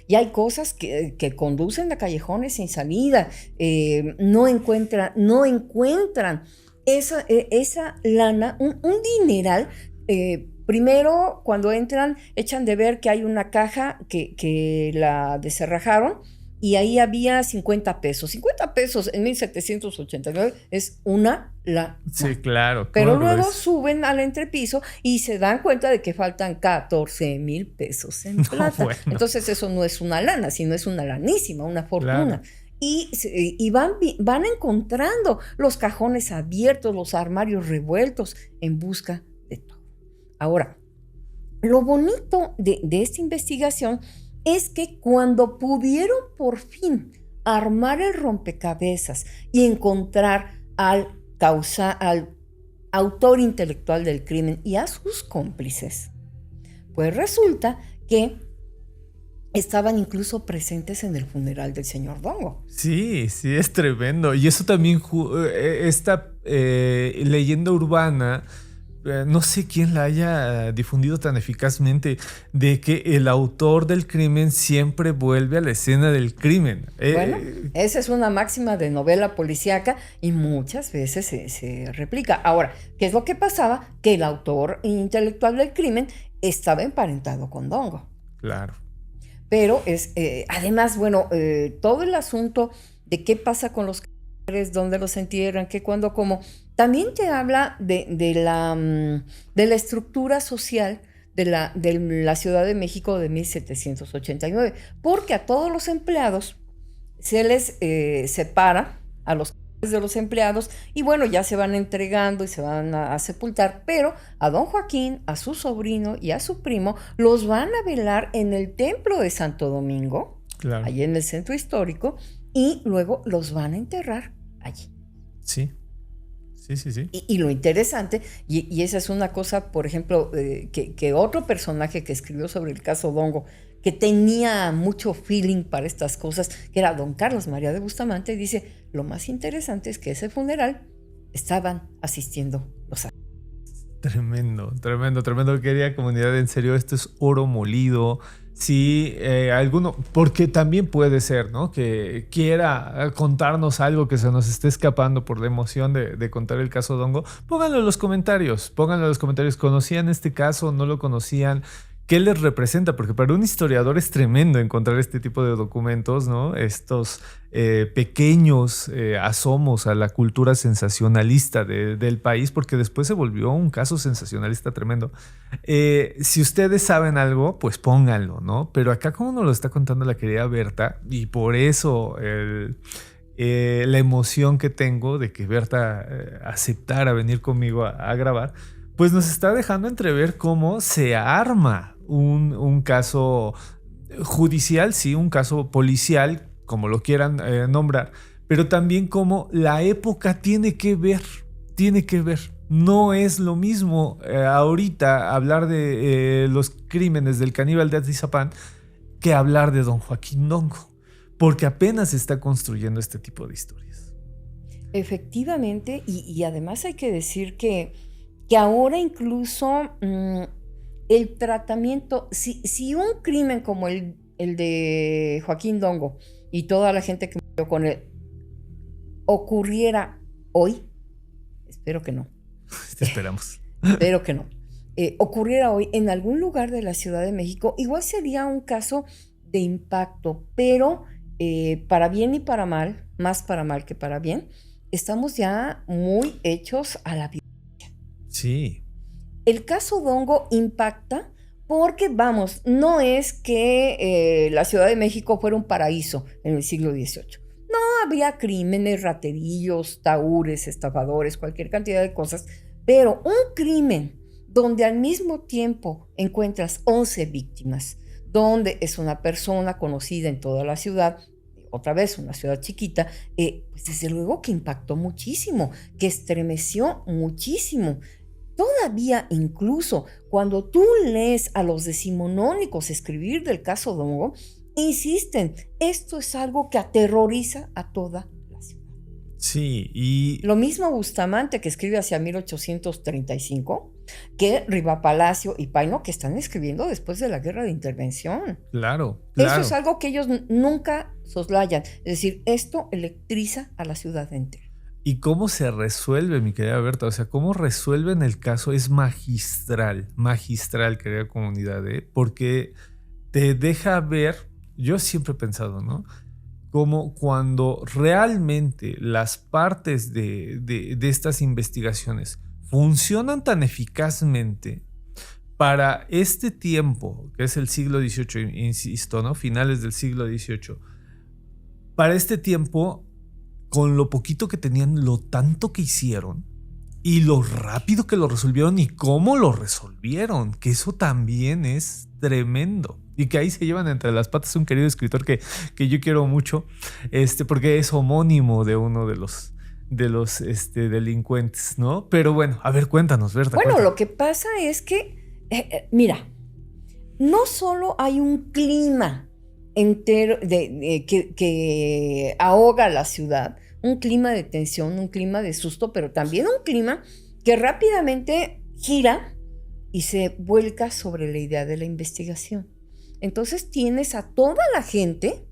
Y hay cosas que conducen a callejones sin salida. No encuentran esa lana, un dineral. Primero, cuando entran, echan de ver que hay una caja que la descerrajaron, y ahí había 50 pesos. 50 pesos en 1789 es una lana. Sí, claro. Pero luego suben al entrepiso y se dan cuenta de que faltan 14,000 pesos en plata. Bueno. Entonces eso no es una lana, sino es una lanísima, una fortuna. Claro. Y van encontrando los cajones abiertos, los armarios revueltos, en busca de todo. Ahora, lo bonito de esta investigación es que cuando pudieron por fin armar el rompecabezas y encontrar al autor intelectual del crimen y a sus cómplices, pues resulta que estaban incluso presentes en el funeral del señor Dongo. Sí, es tremendo. Y eso también, esta leyenda urbana, no sé quién la haya difundido tan eficazmente, de que el autor del crimen siempre vuelve a la escena del crimen. Bueno, esa es una máxima de novela policíaca y muchas veces se replica. Ahora, ¿qué es lo que pasaba? Que el autor intelectual del crimen estaba emparentado con Dongo. Claro. Pero además, bueno, todo el asunto de qué pasa con los cadáveres, dónde los entierran, qué, cuándo, cómo, también te habla de la estructura social de la Ciudad de México de 1789, porque a todos los empleados se les separa a los de los empleados y bueno, ya se van entregando y se van a sepultar, pero a don Joaquín, a su sobrino y a su primo los van a velar en el templo de Santo Domingo, claro, allí en el centro histórico, y luego los van a enterrar allí. Sí. Y lo interesante, y esa es una cosa, por ejemplo, que otro personaje que escribió sobre el caso Dongo, que tenía mucho feeling para estas cosas, que era don Carlos María de Bustamante, dice, lo más interesante es que ese funeral estaban asistiendo los Tremendo. Querida comunidad, en serio, esto es oro molido. Si alguno, porque también puede ser, ¿no?, que quiera contarnos algo que se nos esté escapando por la emoción de contar el caso Dongo, pónganlo en los comentarios. ¿Conocían este caso? ¿No lo conocían? ¿Qué les representa? Porque para un historiador es tremendo encontrar este tipo de documentos, ¿no? Estos pequeños asomos a la cultura sensacionalista del país, porque después se volvió un caso sensacionalista tremendo. Si ustedes saben algo, pues pónganlo, ¿no? Pero acá, como nos lo está contando la querida Berta, y por eso la emoción que tengo de que Berta aceptara venir conmigo a grabar, pues nos está dejando entrever cómo se arma un caso judicial, sí, un caso policial, como lo quieran nombrar, pero también cómo la época tiene que ver. No es lo mismo ahorita hablar de los crímenes del caníbal de Atizapán que hablar de don Joaquín Dongo, porque apenas se está construyendo este tipo de historias. Efectivamente, y además hay que decir que ahora incluso el tratamiento, si un crimen como el de Joaquín Dongo y toda la gente que murió con él ocurriera hoy, espero que no. Te esperamos. Espero que no. Ocurriera hoy en algún lugar de la Ciudad de México, igual sería un caso de impacto, pero para bien y para mal, más para mal que para bien, estamos ya muy hechos a la violencia. Sí. El caso Dongo impacta porque, vamos, no es que la Ciudad de México fuera un paraíso en el siglo XVIII. No, había crímenes, raterillos, tahúres, estafadores, cualquier cantidad de cosas, pero un crimen donde al mismo tiempo encuentras 11 víctimas, donde es una persona conocida en toda la ciudad, otra vez una ciudad chiquita, pues desde luego que impactó muchísimo, que estremeció muchísimo. Todavía incluso cuando tú lees a los decimonónicos escribir del caso Dongo, insisten, esto es algo que aterroriza a toda la ciudad. Sí, y... Lo mismo Bustamante, que escribe hacia 1835, que Rivapalacio y Paino, que están escribiendo después de la Guerra de Intervención. Claro. Eso es algo que ellos nunca soslayan. Es decir, esto electriza a la ciudad entera. ¿Y cómo se resuelve, mi querida Berta? O sea, cómo resuelven el caso es magistral, querida comunidad, porque te deja ver, yo siempre he pensado, ¿no?, como cuando realmente las partes de estas investigaciones funcionan tan eficazmente para este tiempo, que es el siglo XVIII, insisto, ¿no?, finales del siglo XVIII, para este tiempo, con lo poquito que tenían, lo tanto que hicieron y lo rápido que lo resolvieron y cómo lo resolvieron, que eso también es tremendo. Y que ahí se llevan entre las patas un querido escritor que yo quiero mucho, porque es homónimo de uno de los delincuentes, ¿no? Pero bueno, a ver, cuéntanos, Berta. Bueno, lo que pasa es que, mira, no solo hay un clima entero que ahoga la ciudad, un clima de tensión, un clima de susto, pero también un clima que rápidamente gira y se vuelca sobre la idea de la investigación. Entonces tienes a toda la gente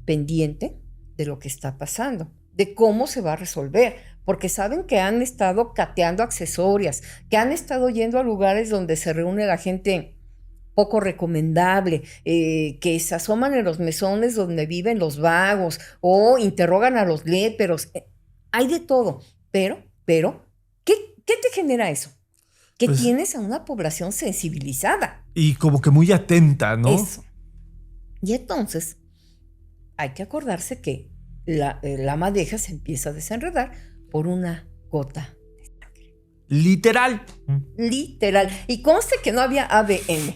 pendiente de lo que está pasando, de cómo se va a resolver, porque saben que han estado cateando accesorias, que han estado yendo a lugares donde se reúne la gente poco recomendable, que se asoman en los mesones donde viven los vagos o interrogan a los léperos. Hay de todo, pero, ¿qué te genera eso? Que Pues, tienes a una población sensibilizada. y como que muy atenta, ¿no? Eso. Y entonces hay que acordarse que la madeja se empieza a desenredar por una gota de sangre. Literal. Literal. Y conste que no había ADN.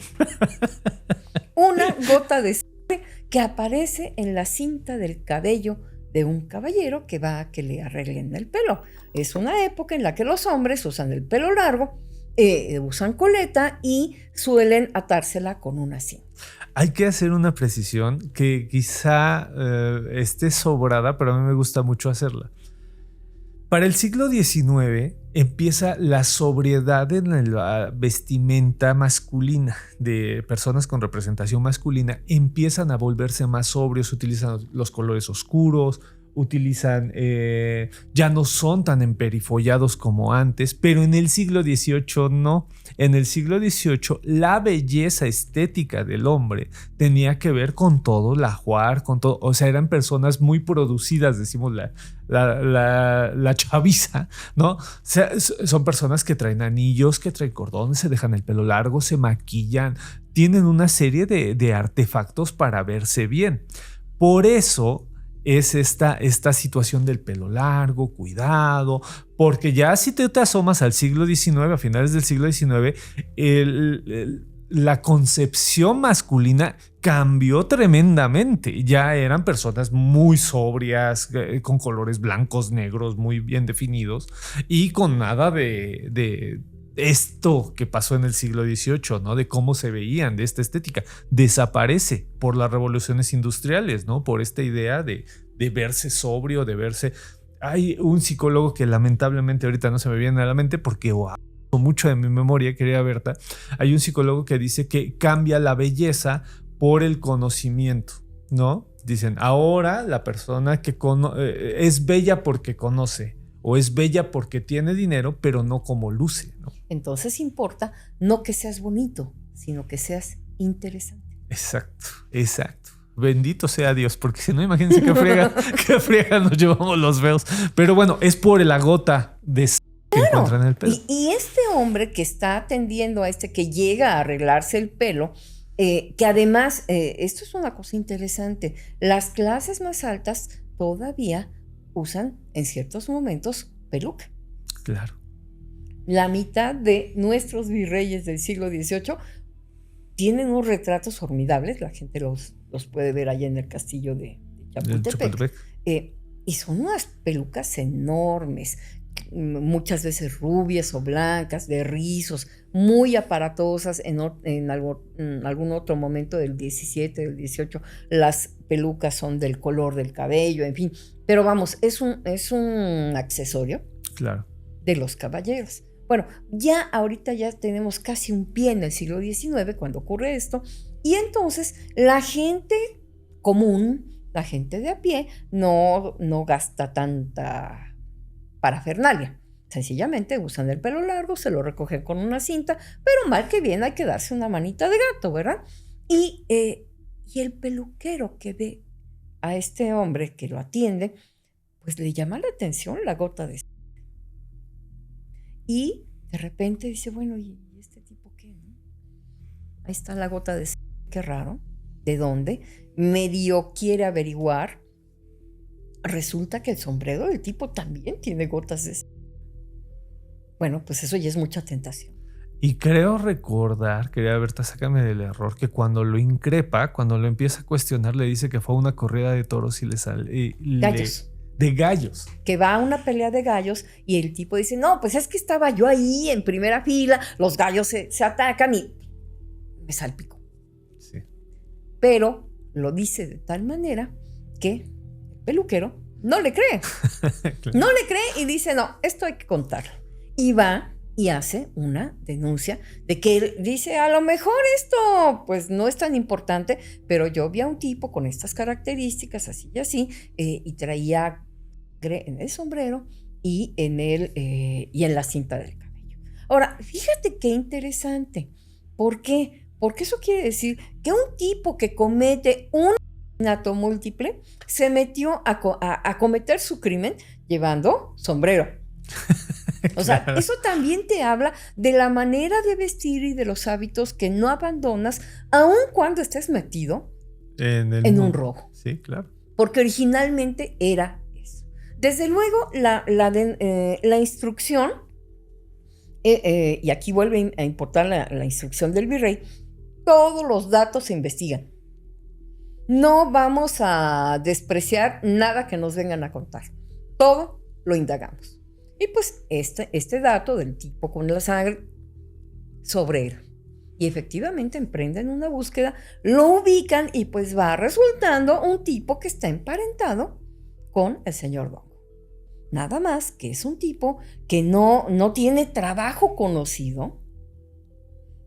Una gota de sangre que aparece en la cinta del cabello de un caballero que va a que le arreglen el pelo. Es una época en la que los hombres usan el pelo largo, usan coleta y suelen atársela con una cinta. Hay que hacer una precisión que quizá esté sobrada, pero a mí me gusta mucho hacerla. Para el siglo XIX empieza la sobriedad en la vestimenta masculina de personas con representación masculina. Empiezan a volverse más sobrios, utilizan los colores oscuros, ya no son tan emperifollados como antes, pero en el siglo XVIII no. En el siglo XVIII la belleza estética del hombre tenía que ver con todo, el ajuar, con todo, o sea, eran personas muy producidas, decimos la chaviza, ¿no? O sea, son personas que traen anillos, que traen cordones, se dejan el pelo largo, se maquillan, tienen una serie de artefactos para verse bien. Por eso es esta situación del pelo largo, cuidado, porque ya si te asomas al siglo XIX, a finales del siglo XIX, la concepción masculina cambió tremendamente. Ya eran personas muy sobrias, con colores blancos, negros, muy bien definidos y con nada de esto que pasó en el siglo XVIII, ¿no? De cómo se veían, de esta estética. Desaparece por las revoluciones industriales, ¿no? Por esta idea de verse sobrio, de verse... Hay un psicólogo que lamentablemente ahorita no se me viene a la mente porque mucho de mi memoria, querida Berta. Hay un psicólogo que dice que cambia la belleza por el conocimiento, ¿no? Dicen, ahora la persona que es bella porque conoce o es bella porque tiene dinero, pero no como luce, ¿no? Entonces importa no que seas bonito, sino que seas interesante. Exacto. Bendito sea Dios, porque si no, imagínense qué friega nos llevamos los feos. Pero bueno, es por la gota de que encuentran en el pelo. Y este hombre que está atendiendo a que llega a arreglarse el pelo, que además, esto es una cosa interesante, las clases más altas todavía usan en ciertos momentos peluca. Claro. La mitad de nuestros virreyes del siglo XVIII tienen unos retratos formidables, la gente los puede ver allá en el castillo de Chapultepec. Y son unas pelucas enormes, muchas veces rubias o blancas, de rizos, muy aparatosas. En algún otro momento del 17, del 18, las pelucas son del color del cabello, en fin. Pero vamos, es un accesorio, claro, de los caballeros. Bueno, ahorita ya tenemos casi un pie en el siglo XIX cuando ocurre esto, y entonces la gente común, la gente de a pie, no gasta tanta parafernalia. Sencillamente usan el pelo largo, se lo recogen con una cinta, pero mal que bien hay que darse una manita de gato, ¿verdad? Y el peluquero que ve a este hombre que lo atiende, pues le llama la atención la gota de sangre. Y de repente dice, bueno, ¿y este tipo qué? ¿No? Ahí está la gota de sangre, qué raro. ¿De dónde? Medio quiere averiguar. Resulta que el sombrero del tipo también tiene gotas de sangre. Bueno, pues eso ya es mucha tentación. Y creo recordar, querida Berta, sácame del error, que cuando lo increpa, cuando lo empieza a cuestionar, le dice que fue a una corrida de toros y le sale... Gallos. De gallos. Que va a una pelea de gallos y el tipo dice, no, pues es que estaba yo ahí en primera fila, los gallos se atacan y me salpicó. Sí. Pero lo dice de tal manera que el peluquero no le cree. Claro. No le cree y dice, no, esto hay que contarlo. Y va y hace una denuncia de que él dice, a lo mejor esto pues no es tan importante, pero yo vi a un tipo con estas características, así y así, y traía en el sombrero y en la cinta del cabello. Ahora, fíjate qué interesante. ¿Por qué? Porque eso quiere decir que un tipo que comete un asesinato múltiple se metió a cometer su crimen llevando sombrero. O sea, Claro. eso también te habla de la manera de vestir y de los hábitos que no abandonas, aun cuando estés metido en un robo. Sí, claro. Porque originalmente era eso. Desde luego, la instrucción, y aquí vuelve a importar la instrucción del virrey, todos los datos se investigan. No vamos a despreciar nada que nos vengan a contar. Todo lo indagamos. Y pues este dato del tipo con la sangre sobre él. Y efectivamente emprenden una búsqueda, lo ubican y pues va resultando un tipo que está emparentado con el señor Dongo. Nada más que es un tipo que no tiene trabajo conocido,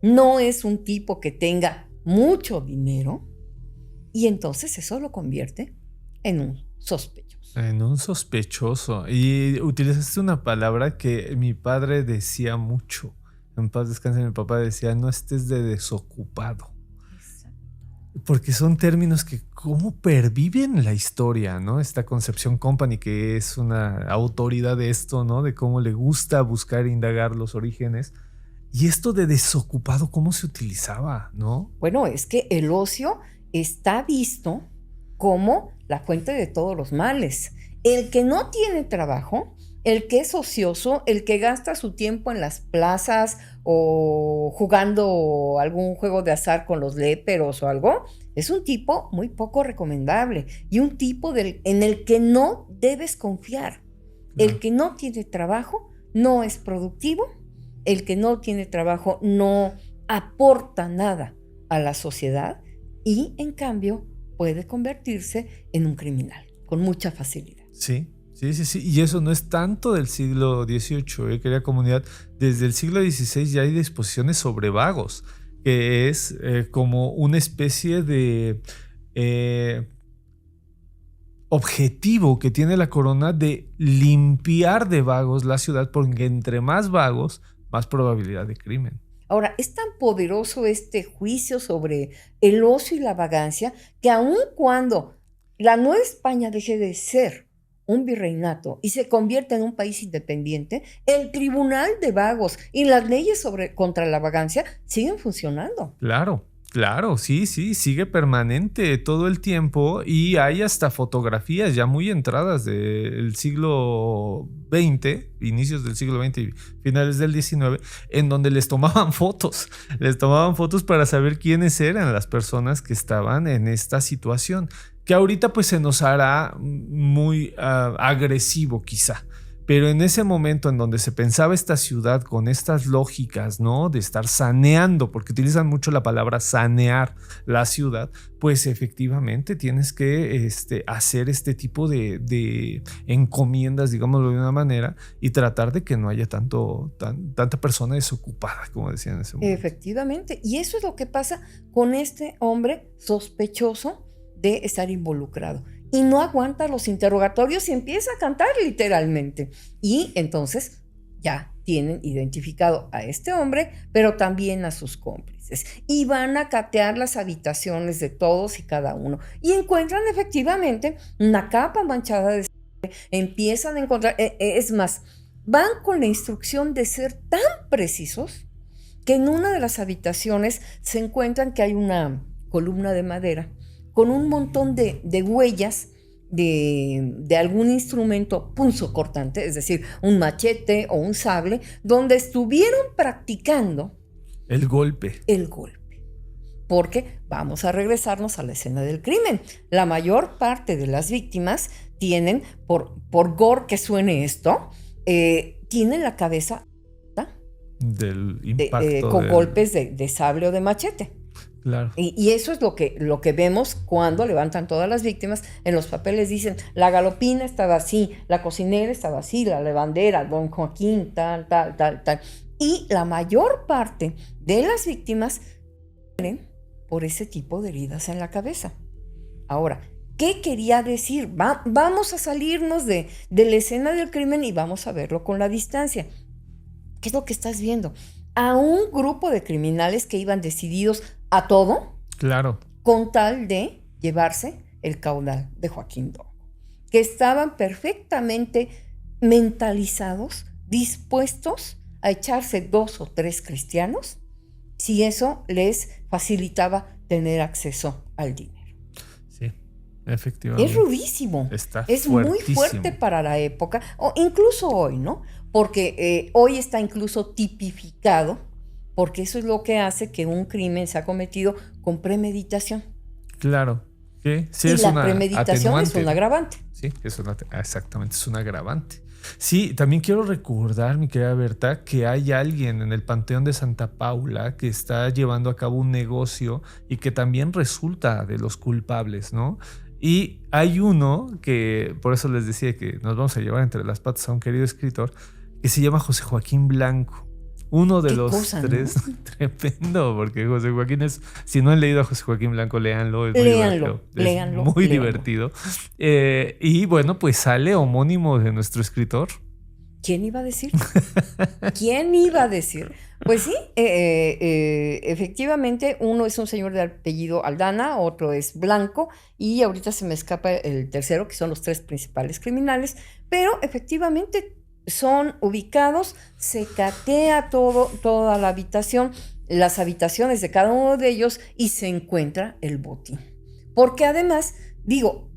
no es un tipo que tenga mucho dinero, y entonces eso lo convierte en un sospechoso. En un sospechoso. Y utilizaste una palabra que mi padre decía mucho. En paz descanse, mi papá decía, no estés de desocupado. Exacto. Porque son términos que cómo perviven la historia, ¿no? Esta Concepción Company, que es una autoridad de esto, ¿no? De cómo le gusta buscar e indagar los orígenes. Y esto de desocupado, ¿cómo se utilizaba, no? Bueno, es que el ocio está visto como la fuente de todos los males. El que no tiene trabajo, el que es ocioso, el que gasta su tiempo en las plazas o jugando algún juego de azar con los léperos o algo, es un tipo muy poco recomendable y un tipo en el que no debes confiar. El que no tiene trabajo no es productivo, el que no tiene trabajo no aporta nada a la sociedad y en cambio puede convertirse en un criminal con mucha facilidad. Sí. Y eso no es tanto del siglo XVIII, querida comunidad. Desde el siglo XVI ya hay disposiciones sobre vagos, que es como una especie de objetivo que tiene la corona de limpiar de vagos la ciudad, porque entre más vagos, más probabilidad de crimen. Ahora, es tan poderoso este juicio sobre el ocio y la vagancia que aun cuando la Nueva España deje de ser un virreinato y se convierta en un país independiente, el Tribunal de Vagos y las leyes contra la vagancia siguen funcionando. Claro, sí, sigue permanente todo el tiempo y hay hasta fotografías ya muy entradas del siglo XX, inicios del siglo XX y finales del XIX, en donde les tomaban fotos para saber quiénes eran las personas que estaban en esta situación, que ahorita pues se nos hará muy agresivo quizá. Pero en ese momento en donde se pensaba esta ciudad con estas lógicas, ¿no? De estar saneando, porque utilizan mucho la palabra sanear la ciudad, pues efectivamente tienes que hacer este tipo de encomiendas, digámoslo de una manera, y tratar de que no haya tanta persona desocupada, como decían en ese momento. Efectivamente. Y eso es lo que pasa con este hombre sospechoso de estar involucrado. Y no aguanta los interrogatorios y empieza a cantar literalmente. Y entonces ya tienen identificado a este hombre, pero también a sus cómplices. Y van a catear las habitaciones de todos y cada uno. Y encuentran efectivamente una capa manchada de sangre. Empiezan a encontrar, es más, van con la instrucción de ser tan precisos que en una de las habitaciones se encuentran que hay una columna de madera con un montón de huellas de algún instrumento punzocortante, es decir, un machete o un sable, donde estuvieron practicando el golpe. Porque vamos a regresarnos a la escena del crimen. La mayor parte de las víctimas tienen, por gore que suene esto, tienen la cabeza del impacto con golpes de sable o de machete. Claro. Y eso es lo que vemos cuando levantan todas las víctimas. En los papeles dicen, la galopina estaba así, la cocinera estaba así, la lavandera, don Joaquín, tal. Y la mayor parte de las víctimas mueren por ese tipo de heridas en la cabeza. Ahora, ¿qué quería decir? Vamos a salirnos de la escena del crimen y vamos a verlo con la distancia. ¿Qué es lo que estás viendo? A un grupo de criminales que iban decididos a todo, Claro. con tal de llevarse el caudal de Joaquín Dongo, que estaban perfectamente mentalizados, dispuestos a echarse 2 o 3 cristianos, si eso les facilitaba tener acceso al dinero. Sí, efectivamente. Es rudísimo. Es muy fuerte para la época, o incluso hoy, ¿no? Porque hoy está incluso tipificado, porque eso es lo que hace que un crimen sea cometido con premeditación. Claro. Sí, y es la premeditación es un agravante. Sí, exactamente, es un agravante. Sí, también quiero recordar, mi querida Berta, que hay alguien en el Panteón de Santa Paula que está llevando a cabo un negocio y que también resulta de los culpables, ¿no? Y hay uno que, por eso les decía que nos vamos a llevar entre las patas a un querido escritor, que se llama José Joaquín Blanco. Uno de los 3, ¿no? Tremendo, porque José Joaquín es, si no han leído a José Joaquín Blanco, léanlo, es muy divertido. Y bueno, pues sale homónimo de nuestro escritor. ¿Quién iba a decir? ¿Quién iba a decir? Pues sí, efectivamente, uno es un señor de apellido Aldana, otro es Blanco, y ahorita se me escapa el tercero, que son los 3 principales criminales, pero efectivamente son ubicados, se catea toda la habitación, las habitaciones de cada uno de ellos y se encuentra el botín. Porque además, digo,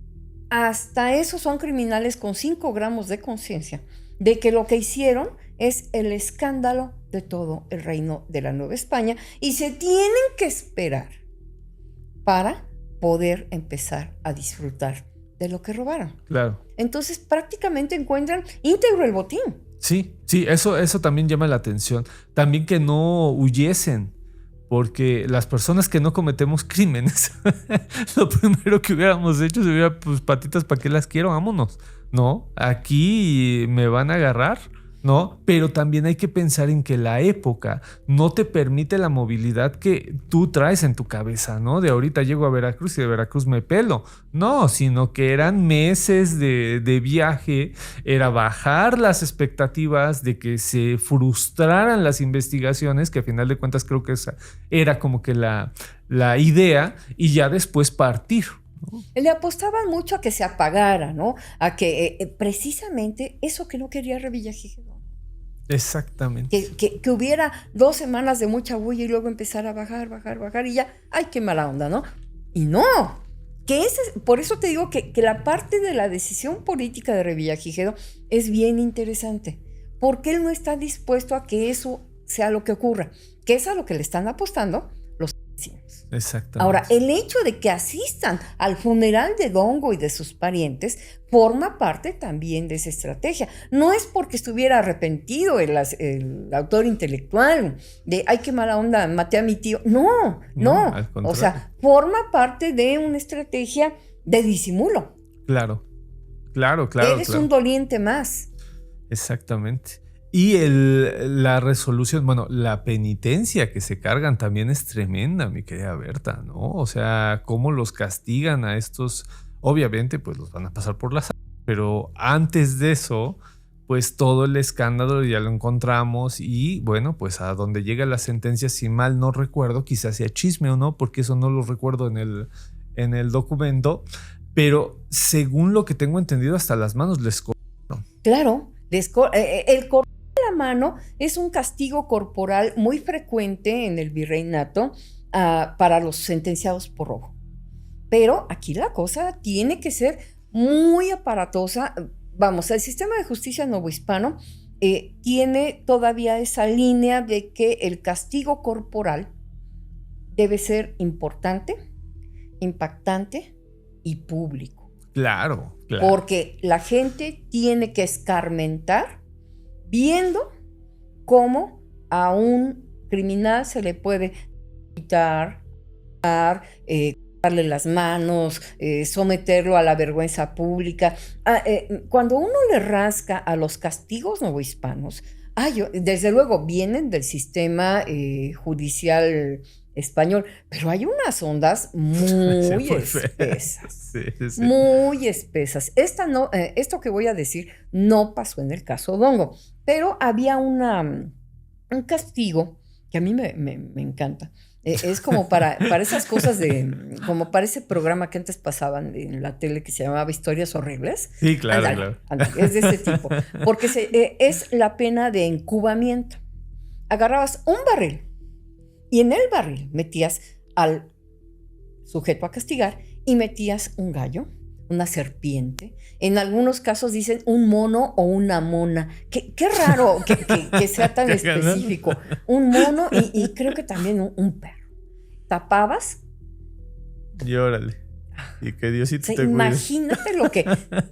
hasta eso son criminales con 5 gramos de conciencia de que lo que hicieron es el escándalo de todo el reino de la Nueva España y se tienen que esperar para poder empezar a disfrutar de lo que robaron. Claro. Entonces prácticamente encuentran íntegro el botín. Sí, eso también llama la atención. También que no huyesen, porque las personas que no cometemos crímenes, lo primero que hubiéramos hecho sería, pues, patitas, ¿para qué las quiero? Vámonos. No, aquí me van a agarrar, ¿no? Pero también hay que pensar en que la época no te permite la movilidad que tú traes en tu cabeza, ¿no? De ahorita llego a Veracruz y de Veracruz me pelo. No, sino que eran meses de viaje, era bajar las expectativas de que se frustraran las investigaciones, que a final de cuentas creo que esa era como que la idea, y ya después partir. Le apostaban mucho a que se apagara, ¿no? A que precisamente eso que no quería Revillagigedo. Exactamente. Que hubiera 2 semanas de mucha bulla y luego empezar a bajar y ya, ¡ay, qué mala onda!, ¿no? Y no, por eso te digo que la parte de la decisión política de Revillagigedo es bien interesante, porque él no está dispuesto a que eso sea lo que ocurra, que es a lo que le están apostando los vecinos. Exactamente. Ahora, el hecho de que asistan al funeral de Dongo y de sus parientes forma parte también de esa estrategia. No es porque estuviera arrepentido el autor intelectual de, ay, qué mala onda, maté a mi tío. No. Al contrario. O sea, forma parte de una estrategia de disimulo. Claro. Eres un doliente más. Exactamente. Y la resolución, bueno, la penitencia que se cargan también es tremenda, mi querida Berta, ¿no? O sea, cómo los castigan a estos, obviamente, pues los van a pasar por la sala, pero antes de eso, pues todo el escándalo ya lo encontramos y bueno, pues a donde llega la sentencia, si mal no recuerdo, quizás sea chisme o no, porque eso no lo recuerdo en el documento, pero según lo que tengo entendido, hasta las manos les cortaron. Claro, el cortar la mano es un castigo corporal muy frecuente en el virreinato para los sentenciados por robo. Pero aquí la cosa tiene que ser muy aparatosa. Vamos, el sistema de justicia novohispano tiene todavía esa línea de que el castigo corporal debe ser importante, impactante y público. Claro. Porque la gente tiene que escarmentar viendo cómo a un criminal se le puede quitar darle las manos, someterlo a la vergüenza pública. Cuando uno le rasca a los castigos novohispanos, desde luego vienen del sistema judicial español, pero hay unas ondas muy espesas, sí. Muy espesas. Esto que voy a decir no pasó en el caso Dongo, pero había un castigo que a mí me encanta. Es como para esas cosas como para ese programa que antes pasaban en la tele que se llamaba Historias Horribles. Sí, claro. Es de ese tipo. Porque es la pena de encubamiento. Agarrabas un barril y en el barril metías al sujeto a castigar y metías un gallo, una serpiente. En algunos casos dicen un mono o una mona. Qué raro que sea tan específico. Un mono y creo que también un perro. Tapabas. Y órale. Y que Diosito te cuide. Imagínate lo que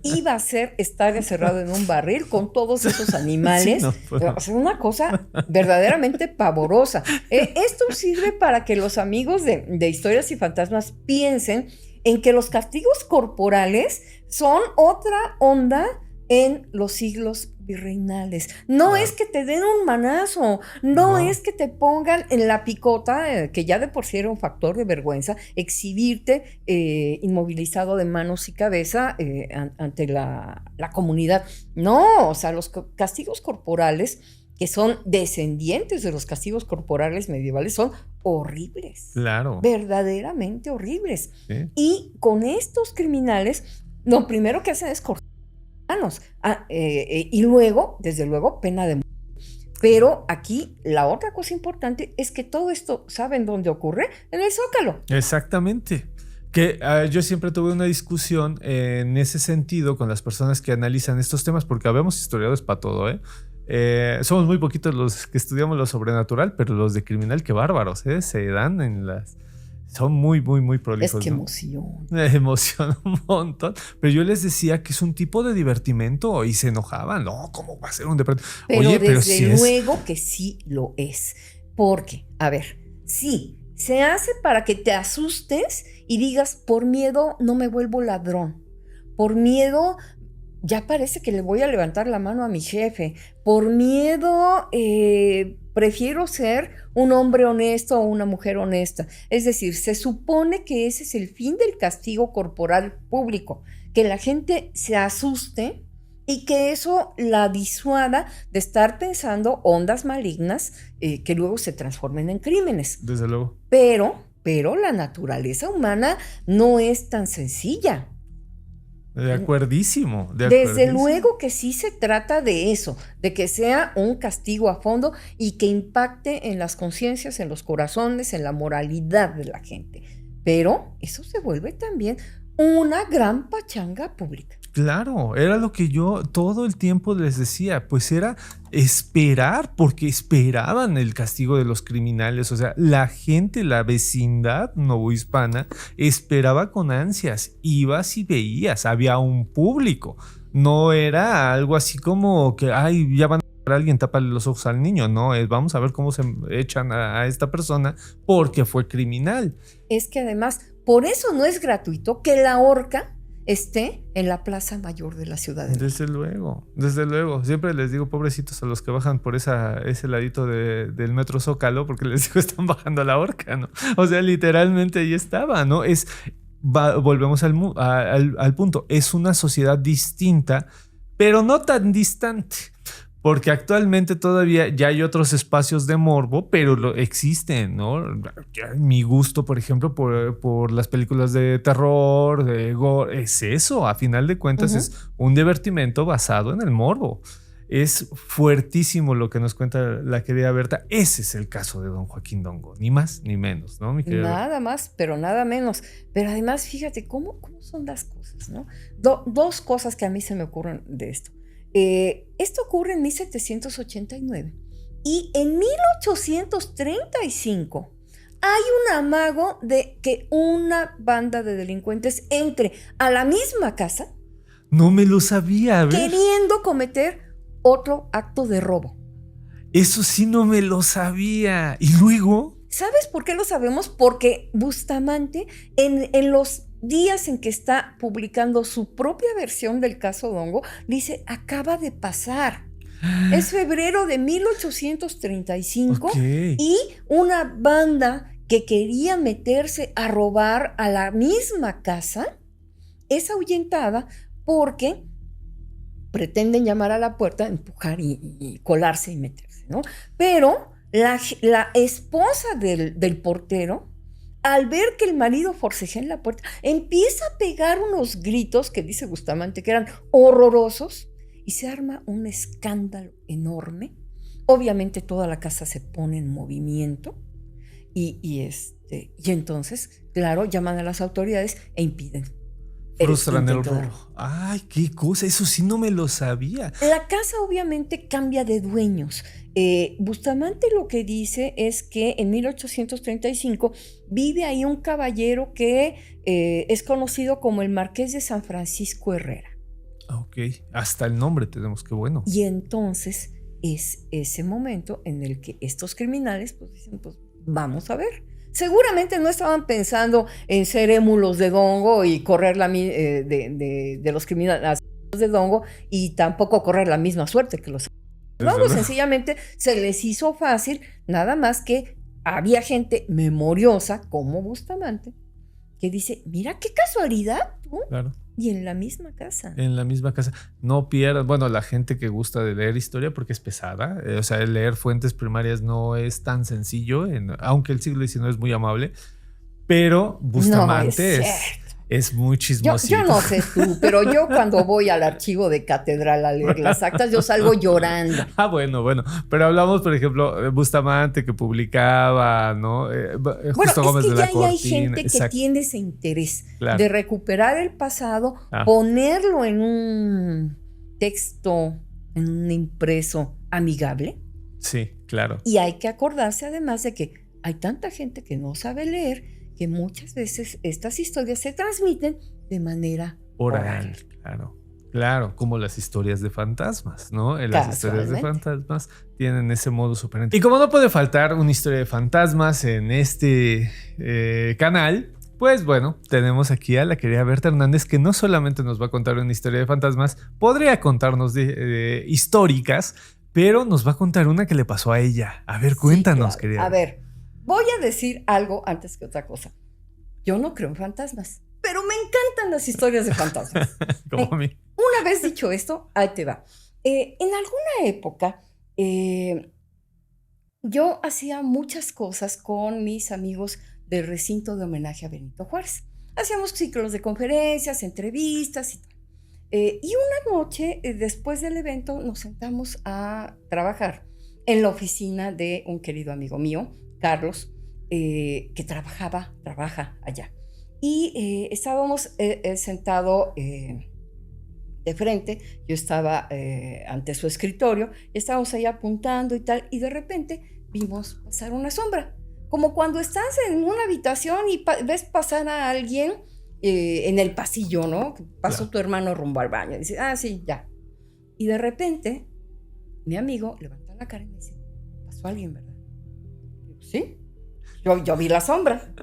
iba a ser estar encerrado en un barril con todos esos animales. Sí, o sea, una cosa verdaderamente pavorosa. Esto sirve para que los amigos de Historias y Fantasmas piensen en que los castigos corporales son otra onda en los siglos virreinales. No es que te den un manazo, no es que te pongan en la picota, que ya de por sí era un factor de vergüenza, exhibirte inmovilizado de manos y cabeza ante la comunidad. No, o sea, los castigos corporales, que son descendientes de los castigos corporales medievales, son horribles. Claro. Verdaderamente horribles. ¿Sí? Y con estos criminales, lo primero que hacen es cortar manos. Y luego, desde luego, pena de muerte. Pero aquí la otra cosa importante es que todo esto, ¿saben dónde ocurre? En el Zócalo. Exactamente. Que yo siempre tuve una discusión en ese sentido con las personas que analizan estos temas, porque habemos historiadores para todo, somos muy poquitos los que estudiamos lo sobrenatural, pero los de criminal, qué bárbaros, se dan en las... Son muy, muy, muy prolijos. Es que ¿no? Emociona un montón. Pero yo les decía que es un tipo de divertimento y se enojaban. No, ¿cómo va a ser un divertimento? Pero oye, desde si luego que sí lo es. Porque, a ver, sí, se hace para que te asustes y digas, por miedo no me vuelvo ladrón. Por miedo ya parece que le voy a levantar la mano a mi jefe. Por miedo prefiero ser un hombre honesto o una mujer honesta. Es decir, se supone que ese es el fin del castigo corporal público, que la gente se asuste y que eso la disuada de estar pensando ondas malignas que luego se transformen en crímenes. Desde luego. Pero la naturaleza humana no es tan sencilla. De acuerdísimo. Desde luego que sí se trata de eso, de que sea un castigo a fondo y que impacte en las conciencias, en los corazones, en la moralidad de la gente. Pero eso se vuelve también una gran pachanga pública. Claro, era lo que yo todo el tiempo les decía, pues era esperar, porque esperaban el castigo de los criminales. O sea, la gente, la vecindad novohispana esperaba con ansias, ibas y veías, había un público. No era algo así como que, ay, ya van a matar a alguien, tápale los ojos al niño. No, vamos a ver cómo se echan a esta persona porque fue criminal. Es que además, por eso no es gratuito que la horca esté en la plaza mayor de la ciudad. Desde luego. Siempre les digo, pobrecitos a los que bajan por ese ladito del metro Zócalo, porque les digo, están bajando a la horca, ¿no? O sea, literalmente ahí estaba, ¿no? Volvemos al punto. Es una sociedad distinta, pero no tan distante. Porque actualmente todavía ya hay otros espacios de morbo, pero existen, ¿no? Mi gusto, por ejemplo, por las películas de terror, de gore, es eso. A final de cuentas, es un divertimento basado en el morbo. Es fuertísimo lo que nos cuenta la querida Berta. Ese es el caso de don Joaquín Dongo. Ni más ni menos, ¿no, mi querida? Nada más, pero nada menos. Pero además, fíjate cómo son las cosas, ¿no? Dos cosas que a mí se me ocurren de esto. Esto ocurre en 1789 y en 1835 hay un amago de que una banda de delincuentes entre a la misma casa. No me lo sabía, a ver. Queriendo cometer otro acto de robo. Eso sí no me lo sabía. ¿Y luego? ¿Sabes por qué lo sabemos? Porque Bustamante, en los días en que está publicando su propia versión del caso Dongo, dice, acaba de pasar. Es febrero de 1835 Ok. y una banda que quería meterse a robar a la misma casa es ahuyentada porque pretenden llamar a la puerta, empujar y colarse y meterse, ¿no? Pero la esposa del portero, al ver que el marido forcejea en la puerta, empieza a pegar unos gritos que dice Bustamante que eran horrorosos y se arma un escándalo enorme. Obviamente toda la casa se pone en movimiento y entonces, claro, llaman a las autoridades e impiden Frustran el intento de robo. Ay, qué cosa, eso sí no me lo sabía. La casa obviamente cambia de dueños. Bustamante lo que dice es que en 1835 vive ahí un caballero que es conocido como el Marqués de San Francisco Herrera. Ok, hasta el nombre tenemos, qué bueno. Y entonces es ese momento en el que estos criminales pues dicen, pues vamos a ver. Seguramente no estaban pensando en ser émulos de Dongo y correr de los criminales de Dongo y tampoco correr la misma suerte que los Dongo. Sencillamente se les hizo fácil, nada más que había gente memoriosa como Bustamante que dice, mira qué casualidad, ¿tú? Claro. Y en la misma casa. En la misma casa. No pierdas, bueno, la gente que gusta de leer historia porque es pesada, o sea, leer fuentes primarias no es tan sencillo, aunque el siglo XIX es muy amable, pero Bustamante no es muy chismosito. Yo no sé tú, pero yo cuando voy al archivo de catedral a leer las actas, yo salgo llorando. Bueno, pero hablamos, por ejemplo, de Bustamante que publicaba, ¿no? Justo Gómez de la Cortina. Hay gente que tiene ese interés claro. de recuperar el pasado, ponerlo en un texto, en un impreso amigable. Sí, claro. Y hay que acordarse además de que hay tanta gente que no sabe leer que muchas veces estas historias se transmiten de manera oral. Claro, como las historias de fantasmas, ¿no? Las historias de fantasmas tienen ese modus operandi. Y como no puede faltar una historia de fantasmas en este canal, pues bueno, tenemos aquí a la querida Berta Hernández, que no solamente nos va a contar una historia de fantasmas, podría contarnos de históricas, pero nos va a contar una que le pasó a ella. A ver, cuéntanos, querida. A ver, voy a decir algo antes que otra cosa. Yo no creo en fantasmas, pero me encantan las historias de fantasmas. Como a mí. Una vez dicho esto, ahí te va. En alguna época, yo hacía muchas cosas con mis amigos del recinto de homenaje a Benito Juárez. Hacíamos ciclos de conferencias, entrevistas y tal. Y una noche, después del evento, nos sentamos a trabajar en la oficina de un querido amigo mío, Carlos, que trabaja allá. Y estábamos sentados de frente, yo estaba ante su escritorio, estábamos ahí apuntando y tal, y de repente vimos pasar una sombra, como cuando estás en una habitación y ves pasar a alguien en el pasillo, ¿no? Pasó tu hermano rumbo al baño, y dice, sí, ya. Y de repente, mi amigo levanta la cara y me dice, pasó alguien, ¿verdad? Y digo, sí, yo vi la sombra.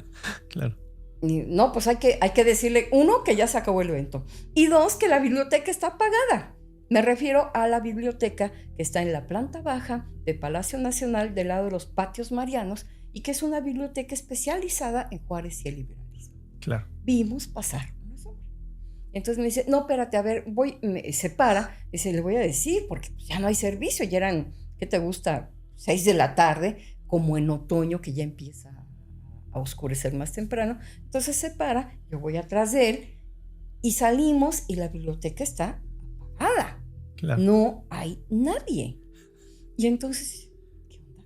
Claro. Y no, pues hay que decirle, uno, que ya se acabó el evento, y dos, que la biblioteca está apagada. Me refiero a la biblioteca que está en la planta baja de Palacio Nacional, del lado de los patios marianos, y que es una biblioteca especializada en Juárez y el liberalismo. Claro. Vimos pasar una sombra. Entonces me dice, no, espérate, a ver, se para, dice, le voy a decir, porque ya no hay servicio, ya eran, ¿qué te gusta? 6 de la tarde, como en otoño, que ya empieza a oscurecer más temprano. Entonces se para, yo voy atrás de él y salimos y la biblioteca está apagada. Claro. No hay nadie. Y entonces, ¿qué onda?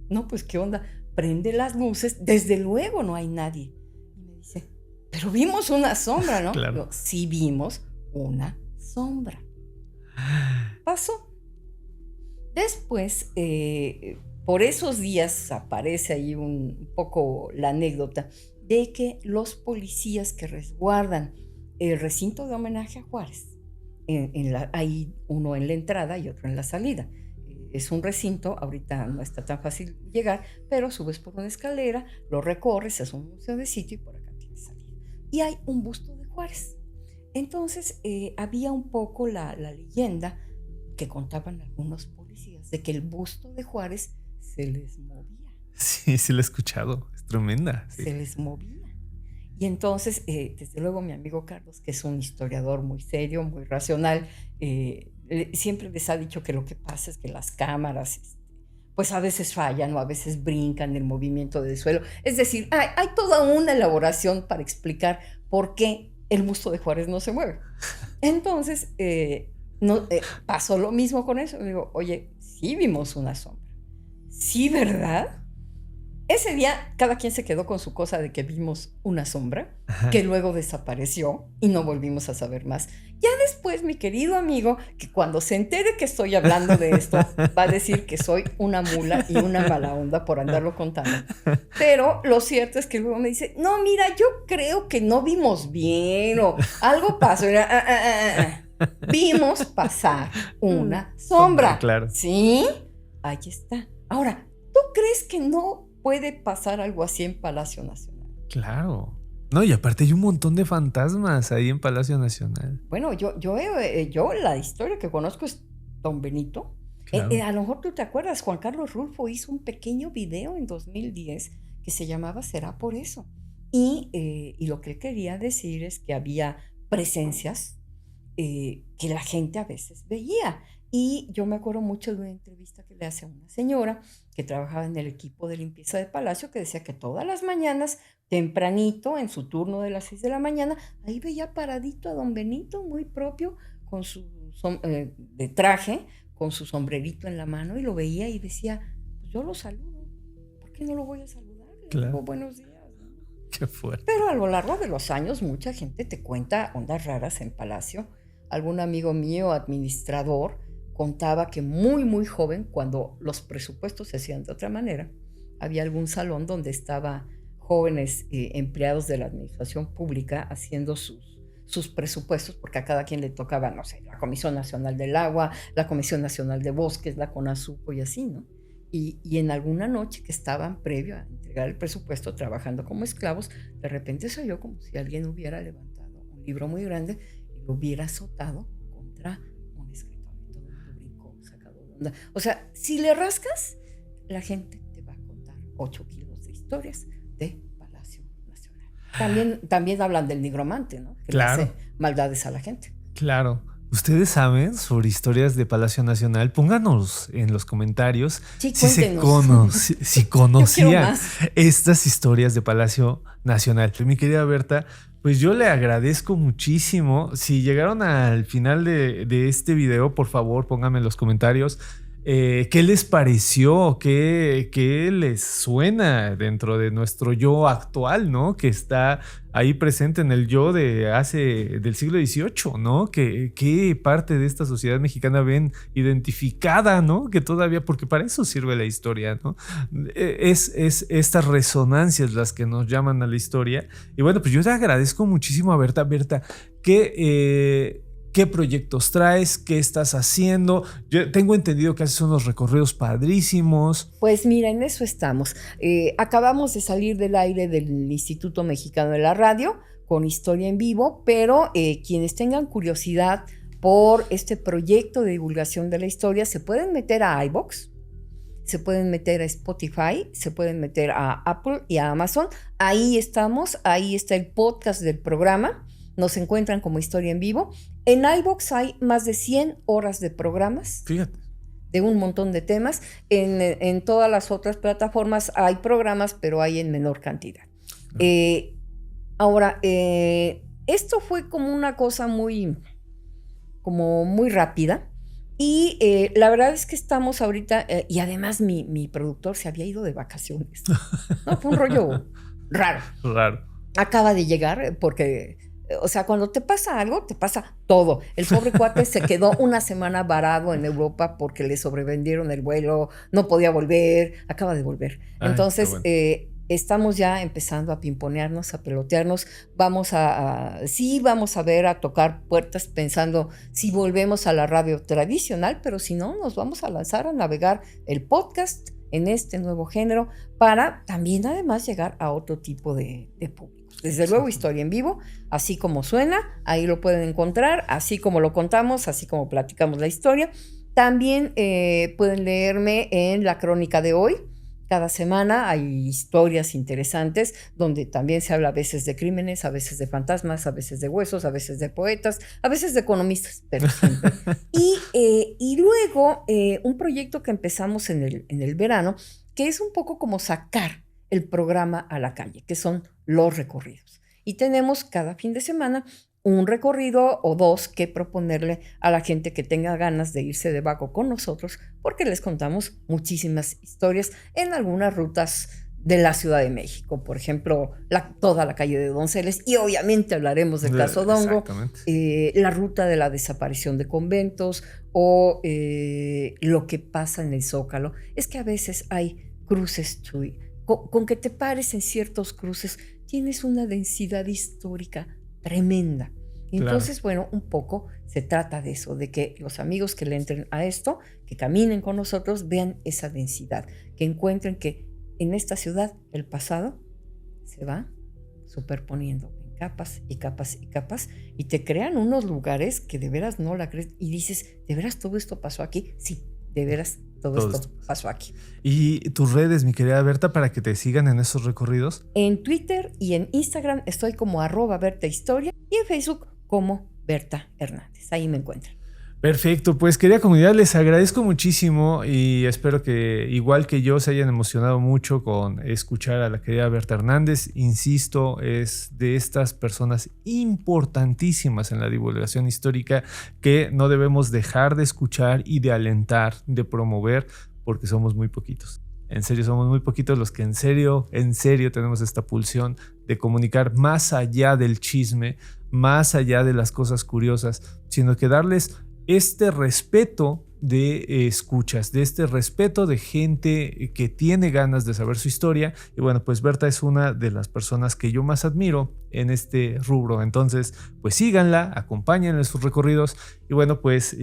No, pues ¿qué onda? Prende las luces, desde luego no hay nadie. Y me dice, pero vimos una sombra, ¿no? Claro. Yo, sí vimos una sombra. Pasó. Después, por esos días aparece ahí un poco la anécdota de que los policías que resguardan el recinto de homenaje a Juárez, hay uno en la entrada y otro en la salida. es un recinto, ahorita no está tan fácil llegar, pero subes por una escalera, lo recorres, es un museo de sitio y por acá tienes salida. Y hay un busto de Juárez. Entonces había un poco la leyenda que contaban algunos policías de que el busto de Juárez se les movía. Sí, sí lo he escuchado, es tremenda. Sí. Se les movía. Y entonces, desde luego, mi amigo Carlos, que es un historiador muy serio, muy racional, siempre les ha dicho que lo que pasa es que las cámaras, pues a veces fallan o a veces brincan el movimiento del suelo. Es decir, hay toda una elaboración para explicar por qué el busto de Juárez no se mueve. Entonces, pasó lo mismo con eso. Me digo, oye, sí vimos una sombra. Sí, ¿verdad? Ese día cada quien se quedó con su cosa de que vimos una sombra, ajá, que luego desapareció y no volvimos a saber más. Ya después, mi querido amigo, que cuando se entere que estoy hablando de esto, va a decir que soy una mula y una mala onda por andarlo contando. Pero lo cierto es que luego me dice, no, mira, yo creo que no vimos bien o algo pasó. Vimos pasar una sombra. Claro. ¿Sí? Ahí está. Ahora, ¿tú crees que no puede pasar algo así en Palacio Nacional? Claro. No, y aparte hay un montón de fantasmas ahí en Palacio Nacional. Bueno, yo la historia que conozco es Don Benito. Claro. A lo mejor tú te acuerdas, Juan Carlos Rulfo hizo un pequeño video en 2010 que se llamaba Será por eso. Y lo que él quería decir es que había presencias que la gente a veces veía. Y yo me acuerdo mucho de una entrevista que le hace a una señora que trabajaba en el equipo de limpieza de Palacio, que decía que todas las mañanas, tempranito, en su turno de las 6 de la mañana, ahí veía paradito a Don Benito, muy propio, con su de traje, con su sombrerito en la mano, y lo veía y decía, pues yo lo saludo, ¿por qué no lo voy a saludar? Claro. Digo, buenos días. Qué fuerte. Pero a lo largo de los años, mucha gente te cuenta ondas raras en Palacio. Algún amigo mío, administrador, contaba que muy, muy joven, cuando los presupuestos se hacían de otra manera, había algún salón donde estaban jóvenes empleados de la administración pública haciendo sus presupuestos, porque a cada quien le tocaba, no sé, la Comisión Nacional del Agua, la Comisión Nacional de Bosques, la CONASUPO y así, ¿no? Y en alguna noche que estaban previo a entregar el presupuesto trabajando como esclavos, de repente se oyó como si alguien hubiera levantado un libro muy grande y lo hubiera azotado contra un escritorio. Todo el mundo brincó, sacado de onda. O sea, si le rascas, la gente te va a contar 8 kilos de historias de Palacio Nacional. También hablan del nigromante, ¿no? Que claro. le hace maldades a la gente. Claro. ¿Ustedes saben sobre historias de Palacio Nacional? Pónganos en los comentarios sí, si conocían estas historias de Palacio Nacional. Mi querida Berta, pues yo le agradezco muchísimo. Si llegaron al final de este video, por favor, pónganme en los comentarios qué les pareció, qué les suena dentro de nuestro yo actual, ¿no? Que está ahí presente en el yo del siglo XVIII, ¿no? ¿Qué parte de esta sociedad mexicana ven identificada, ¿no? Que todavía, porque para eso sirve la historia, ¿no? Es estas resonancias las que nos llaman a la historia. Y bueno, pues yo te agradezco muchísimo a Berta. Berta, ¿qué proyectos traes? ¿Qué estás haciendo? Yo tengo entendido que haces unos recorridos padrísimos. Pues mira, en eso estamos. Acabamos de salir del aire del Instituto Mexicano de la Radio con Historia en Vivo, pero quienes tengan curiosidad por este proyecto de divulgación de la historia se pueden meter a iVoox, se pueden meter a Spotify, se pueden meter a Apple y a Amazon. Ahí estamos, ahí está el podcast del programa. Nos encuentran como Historia en Vivo. En iVoox hay más de 100 horas de programas. Fíjate. De un montón de temas. En todas las otras plataformas hay programas, pero hay en menor cantidad. Ahora, esto fue como una cosa muy rápida. Y la verdad es que estamos ahorita, y además mi productor se había ido de vacaciones. No, fue un rollo raro. Acaba de llegar porque... O sea, cuando te pasa algo, te pasa todo. El pobre cuate se quedó una semana varado en Europa porque le sobrevendieron el vuelo, no podía volver, acaba de volver. Entonces, bueno. estamos ya empezando a pimponearnos, a pelotearnos. Vamos a ver, a tocar puertas pensando si volvemos a la radio tradicional, pero si no, nos vamos a lanzar a navegar el podcast en este nuevo género para también además llegar a otro tipo de público. Desde luego, Historia en Vivo, así como suena, ahí lo pueden encontrar, así como lo contamos, así como platicamos la historia. También pueden leerme en La Crónica de Hoy. Cada semana hay historias interesantes donde también se habla a veces de crímenes, a veces de fantasmas, a veces de huesos, a veces de poetas, a veces de economistas, pero siempre. Y luego un proyecto que empezamos en el verano, que es un poco como sacar el programa a la calle, que son los recorridos. Y tenemos cada fin de semana un recorrido o dos que proponerle a la gente que tenga ganas de irse de vago con nosotros, porque les contamos muchísimas historias en algunas rutas de la Ciudad de México. Por ejemplo, toda la calle de Donceles, y obviamente hablaremos del caso Dongo, la ruta de la desaparición de conventos o lo que pasa en el Zócalo. Es que a veces hay cruces, Chuy. Con que te pares en ciertos cruces, tienes una densidad histórica tremenda. Entonces, bueno, un poco se trata de eso, de que los amigos que le entren a esto, que caminen con nosotros, vean esa densidad, que encuentren que en esta ciudad el pasado se va superponiendo en capas y capas y capas, y te crean unos lugares que de veras no la crees, y dices, ¿de veras todo esto pasó aquí? Sí, de veras todo esto pasó aquí. ¿Y tus redes, mi querida Berta, para que te sigan en esos recorridos? En Twitter y en Instagram estoy como @BertaHistoria y en Facebook como Berta Hernández. Ahí me encuentran. Perfecto, pues querida comunidad, les agradezco muchísimo y espero que igual que yo se hayan emocionado mucho con escuchar a la querida Berta Hernández. Insisto, es de estas personas importantísimas en la divulgación histórica que no debemos dejar de escuchar y de alentar, de promover, porque somos muy poquitos. En serio, somos muy poquitos los que en serio tenemos esta pulsión de comunicar más allá del chisme, más allá de las cosas curiosas, sino que darles este respeto de escuchas, de este respeto de gente que tiene ganas de saber su historia. Y bueno, pues Berta es una de las personas que yo más admiro en este rubro. Entonces, pues síganla, acompáñenla en sus recorridos. Y bueno, pues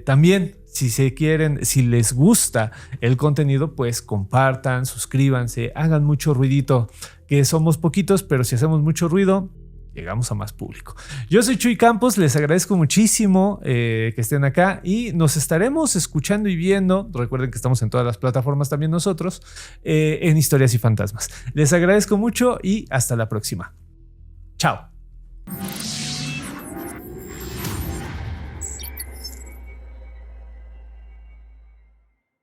también, si se quieren, si les gusta el contenido, pues compartan, suscríbanse, hagan mucho ruidito, que somos poquitos, pero si hacemos mucho ruido, llegamos a más público. Yo soy Chuy Campos, les agradezco muchísimo que estén acá y nos estaremos escuchando y viendo. Recuerden que estamos en todas las plataformas también nosotros, en Historias y Fantasmas. Les agradezco mucho y hasta la próxima. Chao.